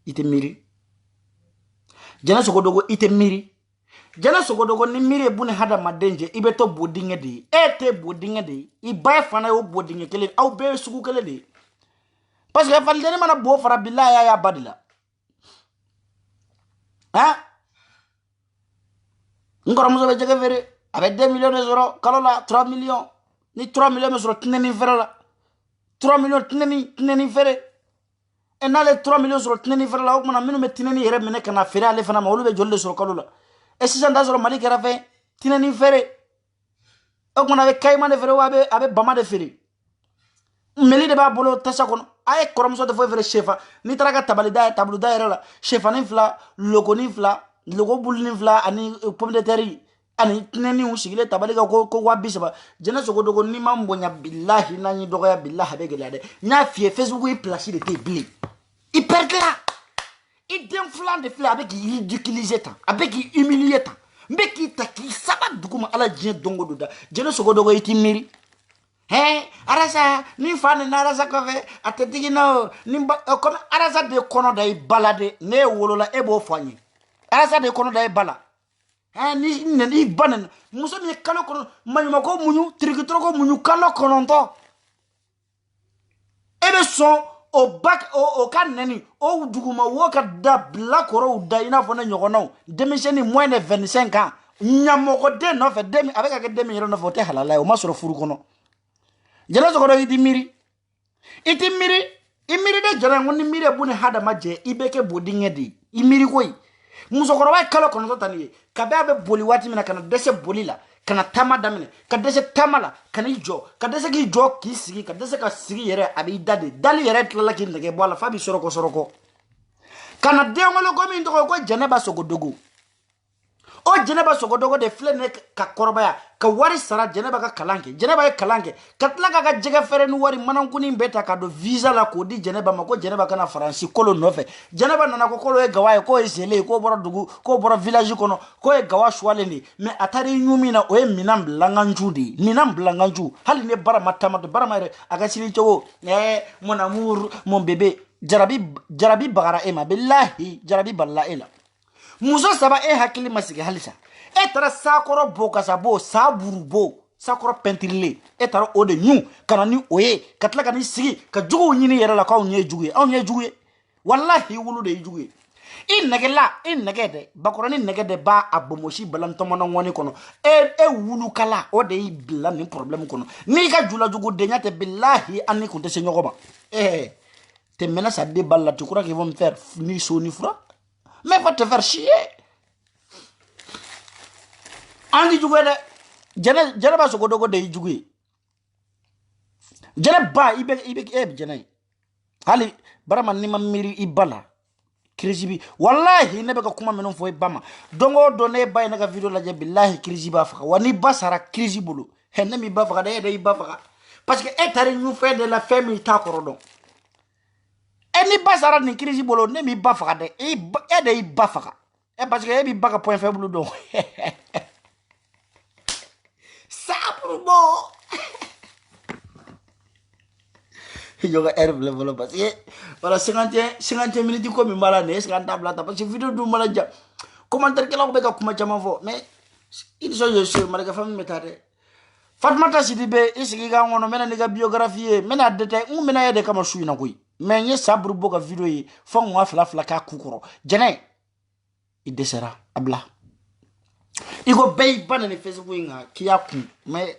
[SPEAKER 2] ite miri jana sogodogo ite miri jana sogodogo ni miri bune hada madenje ibe to bodinge de ete bodinge de i bay fana yo bodinge kele au be suku kele de parce que falde mana bo fara billahi ya badila hein ngoro muso be jege fere avec 2 millions de euros kalola 3 millions ni 3 millions de euros tineni fere la 3 millions tineni fere et na les 3 millions de euros tineni fere la o mana minu me tineni yere mene kana fere ale fana ma olu be jolle sur kalola et 600 euros mali kera fe tineni fere o mana be kayma de fere wa be abe bama de fere meli de ba bolo tasa kono ay koromso de fo fere chefa ni traga tabalida tabluda yere la chefa ni fla logo ni fla logo bul ni fla ani pomme de terre ani tineni usigile tabaliga ko wabisaba jena sogo dogo ni mambo nya billahi na ni dogo ya billahi be gelade nya fie facebook e place de te blé il perdra il déflant de fla avec ridiculiser ta avec humilier ta mbeki ta ki saba duguma ala jien dongo doda jena sogo dogo iti miri arasa ni fane na arasa kofe atetigi no ni comme arasa de kono dai balade ne wolola ebo fanyi arasa de kono dai bala ni banen muso mi kalo kono mayuma ko munyu trikitro ko munyu kalo kono to ebe so o back o kan nani o duguma wo ka da black ro da ina fona nyogono demisioni moins de 25 ans nyamoko de no fe demi avec que demi no voter halala o masoro furu kono jela so ko iti miri imiri de jara ngoni miri bune hada maje ibeke bodinge di imiri koy muso ko wa kala kono tani kabe abe boli wati mina kana dese bolila kana tama damine ka dese tamala kana ijo ka dese ki jo ki sigi ka dese ka sigi yere abi dali yere tlala ki ndege bola fabi soroko kana de ngolo ko min to ko janaba sogodogo o jeneba sogodogo de flene ka korobaya ka wari sara jeneba ka kalanke jeneba e kalanke katla ka jega fere nu wari manankuni beta ka do visa la ko di jeneba mako jeneba kana faransi kolo nofe jeneba nana ko kolo e gawaye ko e sele ko bora dugu ko bora village kono ko e gawa shwale ni me atari nyumi na o e minam blanganju hali ne bara matama de bara mare aga sili chowo mon amour mon bébé jarabi bagara ema billahi jarabi balla ela muso saba e hakili masige halisa e tara sakoro boka sabo saburubo sakoro pentrile e tara o de nyu kana ni oye katla kana sigi ka jugu nyini yere la ka onye jugu wallahi wulu de jugu in nagede bakorani nagede ba abomoshi balantomo no woni kono e wulu kala o de ibla ni problem kono ni ka jula jugu de nyate billahi anni kunte se nyogoba te mena sa de balla tu crois qu'ils vont me faire ni so ni fra mais va te faire chier angi jugu de jana ba so godogo de jugu jana ba ibe jana hali barama ni mamiri ibala krizibi wallahi ne be ka kuma menon fo bama dongo do ne bay na ka video la je billahi kriziba fa wani basara krizibulu henne mi ba fa de ba fa parce que etare ñu fait de la famille ta korodon ni ba sara ni crise bolo ne mi ba faga de e de i ba faga e parce que e bi ba ka point faible do sabru bo yo ga herbe le parce que voilà 50 minutes ko mi mala ne 50 blata parce que vidéo du mala ja commentaire kala ko be ka kuma jama fo mais il so je sur mala ka fam metade Fatmata Sidibe isigi ga ngono mena ni ga biographie mena dete mena yede kama shu na koy mais nye sabru boka video yi fo ngwa fla ka kukuro jene i desera abla igo bay banani Facebook nga kiya ku mais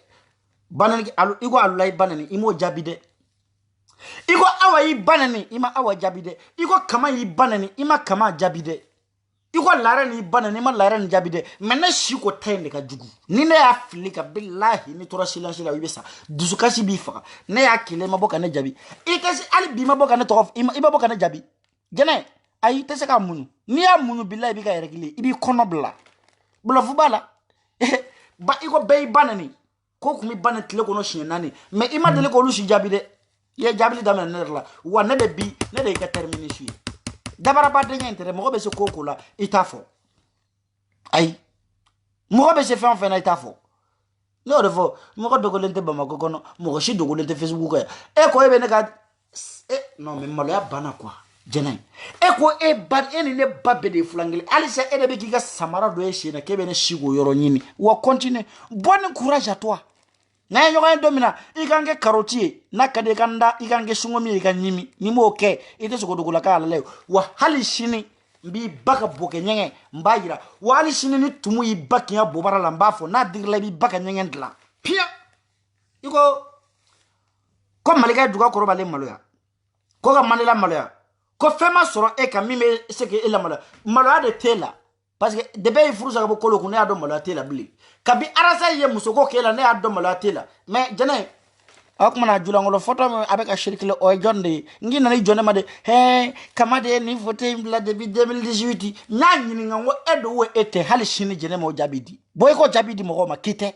[SPEAKER 2] banani alu igo alulai banani imo jabide igo awa yi banani ima awa jabide igo kama yi banani ima kama jabide igo lara ni banani ima lara ni jabide mena shiko tende ka jugu ni ne Afrika billahi ni tora silence la wibesa dusukasi bi faka ne ya kile maboka ne jabi ikasi ali bi maboka ne tof iba boka ne jabi jene ayi tese ka munu ni ya munu billahi bi ka yerekile ibi kono bla fubala ba igo bay banani ko kumi banani tile kono shinani me ima dele ko lu shi jabi de ye jabi da men nerla wa ne de bi ne de ka terminer shi dabara ba de nyentere mo be se koko la itafo ay mo be se fait en fait na itafo no de fo mo ko dogolente ba mako kono mo ko shi dogolente Facebook e ko e be ne ka non mais malo ya bana quoi jenay e ko e ban eni ne babbe de flangile alisa e de be giga samara do e shina kebe ne shigo yoro nyini wa continue bon courage à toi na yo ga domina ikange karoti na kade kanda ikange sungomi ikanyimi ni mo ke ite so godugula kala lew wa hali shini mbi baka boke nyenge mbayira wa hali shini ni tumu yi bakiya bobara la mbafo na dirle bi baka nyenge ndla pia iko ko malika duga ko robale maloya ko ga manela maloya ko fema soro e ka mime seke ela maloya de tela parce que de be furu sa ko kolo ko ne ado maloya tela bli kabi arasa ye musoko kela ne ado maloya tela mais jene akmana julangolo photo avec a shirkle o jonde ngi na jone ma de he kamade ni voté la depuis 2018 nyanyi ni ngo edo we ete hali shini jene mo jabidi boy ko jabidi mo ma kite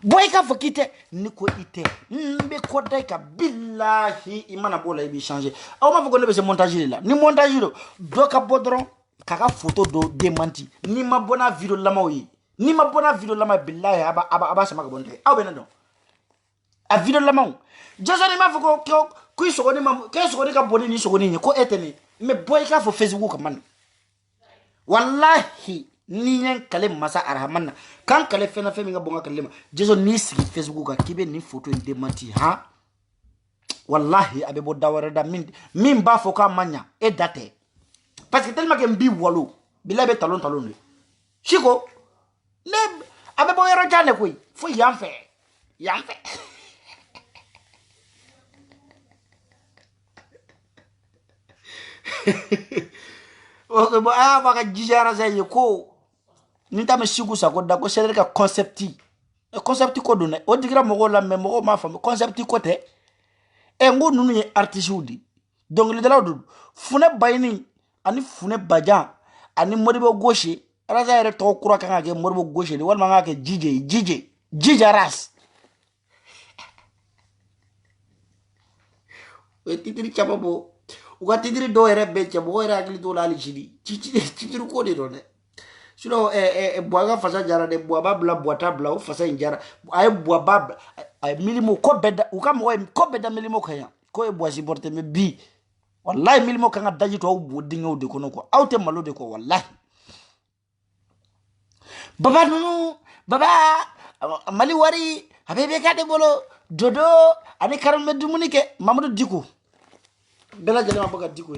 [SPEAKER 2] boy ka fo kite ni ko ite mbe ko dai ka billahi imana bola ibi changer aw ma fo ko ne be se montage la ni montage do ka bodron kaka photo do démenti ni ma bona video lama wi ni ma bona video lama billahi aba sama ka bonde aw be na don a video lama jason ma fo ko ku so ni ma ke so ni ka boni ni so ni ko eteni me boy ka fo Facebook man wallahi ni nyen kale masa arhamanna kan kale fena fe mi nga bonga kale jason ni sigi Facebook ka kibe ni photo démenti ha wallahi abe bo dawara da min ba fo ka manya e date parce que tellement que mbi walo bilabe talon ne chiko ne abe bo yero jane koy fo yamfe o bo ba ka jijara say ko ni ta me sigu sa ko da ko sele ka concepti ko do ne o digra mo la me mo ma fam concepti ko te e ngo nunu ye artiste udi donc le dalaw du fune bayni ani fune bajan ani modibo gauche raza yere to kura kan ga modibo gauche ni wal ma nga ke jije ras o titiri chapabo uga titiri do ere be chabo ere agli do lali chidi titiri ko de do ne sino boaga fasa jara de boaba bla boata bla o fasa injara ay boaba ay milimo ko beda uka mo ko beda milimo kaya ko e boasi porte me bi wallahi milimo kanga daji to wodi ngawde kono ko awte malode ko wallahi baba nunu baba mali wari habebe kade bolo dodo ani karam me dumunike mamadou diko bela jale maboka diko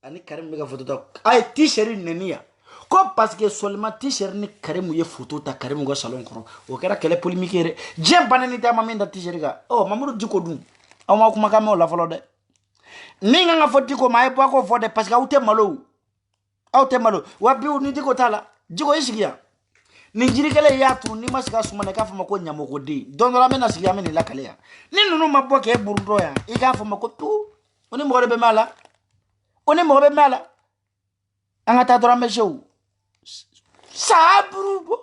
[SPEAKER 2] ani karam me ga photo ta ay t-shirt nenia ko parce que seulement t-shirt ni karim ye photo ta karim go salon ko o kera kele polémique re jem banani ta maminda t-shirt ga oh mamadou diko dum aw ma kuma kama la folo de ni nga foti ko may po ko fode parce que awte malo wa bi ni diko tala diko isigia ni jirikele ya tu ni masika sumane ka fama ko nyamo ko de don la mena sigia meni la kale ya ni nunu maboke burudo ya iga fama ko tu oni mo be mala anga ta dora me show sabru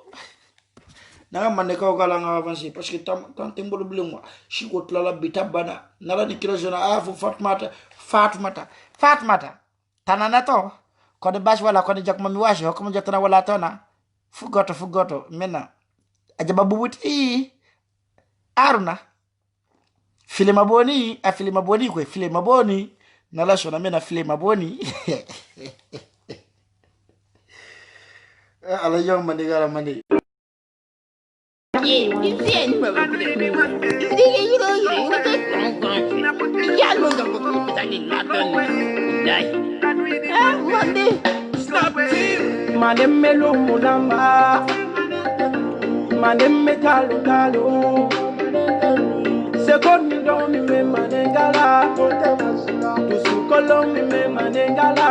[SPEAKER 2] nanga maneka okala nga avancer parce que tant tembolo bile moi shiko tlala bitabana nala ni kirajona afu Fatmata tanana to ko de bash wala ko de jak mami washi ko mo jotana wala tona fugoto mena ajaba bubuti aruna filima boni kwe filima boni nala shona mena filima boni ala yong mandigara mandi
[SPEAKER 1] Manem melo mulamba, manem metalo talo. Sekondi domi me manengala, tusukolongi me manengala.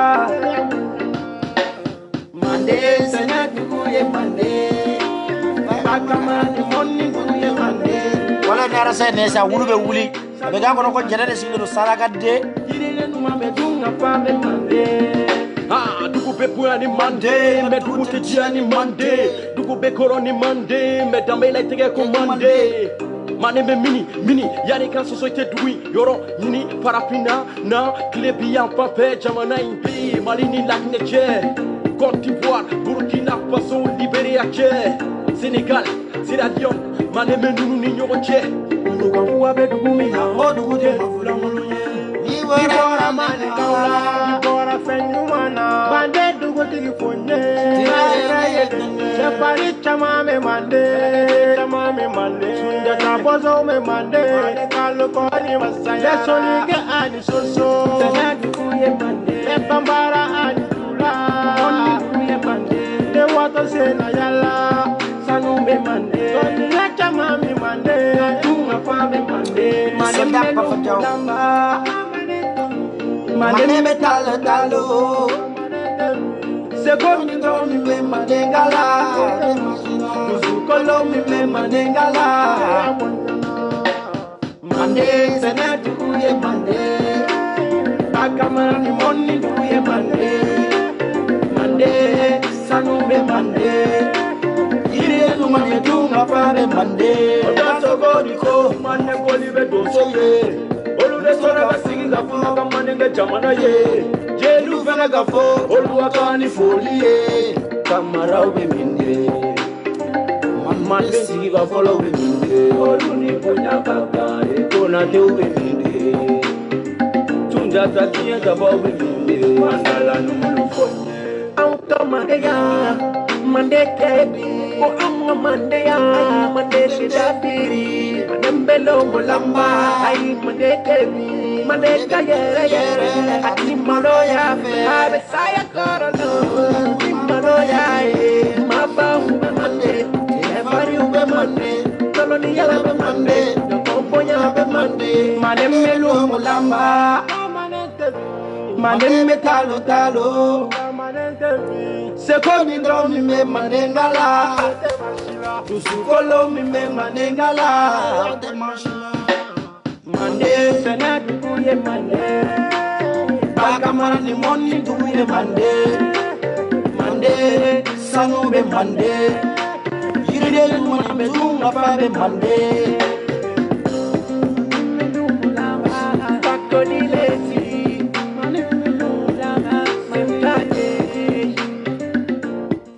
[SPEAKER 1] Mande sena duye mande, bakamani moni duye mande.
[SPEAKER 2] wala nara sa nesa wulu be wuli be ga ko jere sigelo saraka de
[SPEAKER 1] Yirine numa be dunga pa be mande. Ah, dugu be puani mande, me dugu te jiani mande, dugu be koroni mande, me dambe la tege ko mande. Mane me mini, yani kan société dui, yoro, nini, parapina, na, klebian, pape, jamana impi, malini lakne che, Côte d'Ivoire, Burkina Faso, Libéria che, Sénégal, Sierra Leone, mane me nunu ni nyoro che, dugu wa be dugu mi na, o dugu te mafula mulunye, Ibora mane kaula, Ibora fenyumana, bande dugu tigi fonye, Separi chamame mande, Sunda tabozo me mande, Kalu koni masaya, Lesoni ge ani soso, Senadi kuye mande, Lepambara ani tula, Oni kuye mande, De wato sena yala, Sanu me mande, Soni ya chamame mande, Tunga fa me mande, Mane melu mulamba, Mane metalo Sekondi domi me manengala, Musukolo me manengala. Mande sena duye mande, Bakamani moni duye mande, Sanu me mande, Ire numa me dunga pare mande. Odaso godiko mane boli be doso ye. Olude sora basigi gafuna kamanenge jamana ye. Jelu fena gafo olu akani foli ye. Kamara ube minde, mande sigi gafolo ube minde. Olu ni punya kakare kona te ube minde. Tunda takiya gafo ube minde. Mandala numulu fonye. Auto mandeya, mande kebi. Ko amma mandeya, mande shidabiri. Mandembelo mulamba, ay mande kebi. Mande kayere, ati maloya fe. Abe saya korolo, ati maloya e. Maba ube mande, ebari ube mande. Koloni yala ube mande, yokombonya ube mande. Mandembelo mulamba, mandembe talo. Sekondi dromi me manengala, Tusukolo mi me manengala. Mande sena duye mande, Bakamara ni moni duye mande, Sanu be mande, Yiride moni me dunga pa be mande. Bakoni lesi.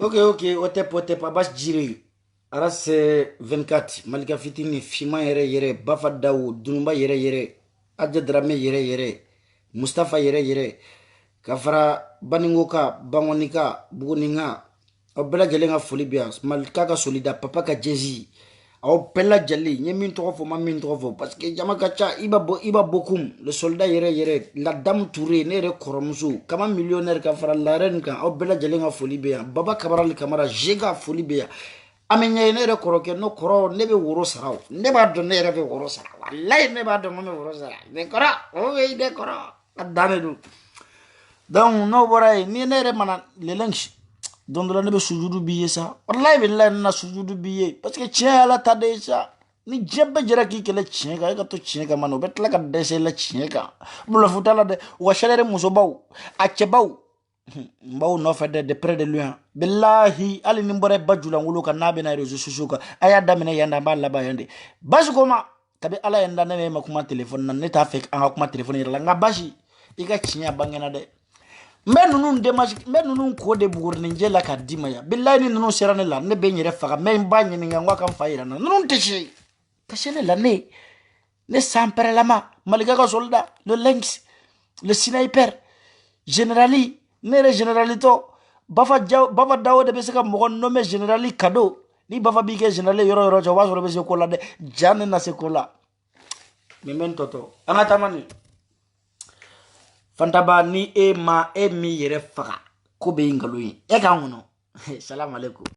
[SPEAKER 2] Ok, otep abas jiri aras 24 malika fitini fima yere bafa dawu dunumba yere adja drame yere mustafa yere kafara baningoka bangonika buguninga obela jelenga folibia malika ka solida papa ka jezi aw pella jali nyemin to fo mamin to fo parce que jama kacha iba bokum le soldat yere la dame touré nere koromsu kama millionnaire ka fara la reine ka aw bela jelenga folibia baba kabara kamara jega folibia amenya nere koroke no koro nebe woro saraw neba do nere be woro saraw wallahi neba do mame woro saraw de kora o we de kora adame du donc no boray ni nere mana lelengi donc la nebe sujudu biye sa wallahi billahi na sujudu biye parce que tiens la tadesa ni jebbe jera ki kele tiens ka to tiens ka mano betla ka dese la tiens ka bulo futala de wa shalere muso baw acce baw mbaw no fait de près de lui billahi ali ni mbore bajula ngulu kan nabe na réseaux sociaux ka aya damine yanda ba laba yande bashi koma tabi ala yanda ne ma kuma téléphone nan ne ta fek an kuma téléphone yira nga bashi iga chinya bangena de menunu demaji menunu ko de bugurni njela ka dimaya billahi ni nunu serane la ne be nyere faga me mbanye ni ngwa kan fayira na nunu teshi tashele la ne sampere lama malika ka soldat le lynx le sniper générali nere généralito bafa dawo de be se ka mo nommé générali cadeau ni bafa bi ke générali yoro jo waso be se ko la de janne na se ko la men toto anga tamani fantaba ni e ma e mi yere faga ko be ngalo yi e ka ngono salam alaikum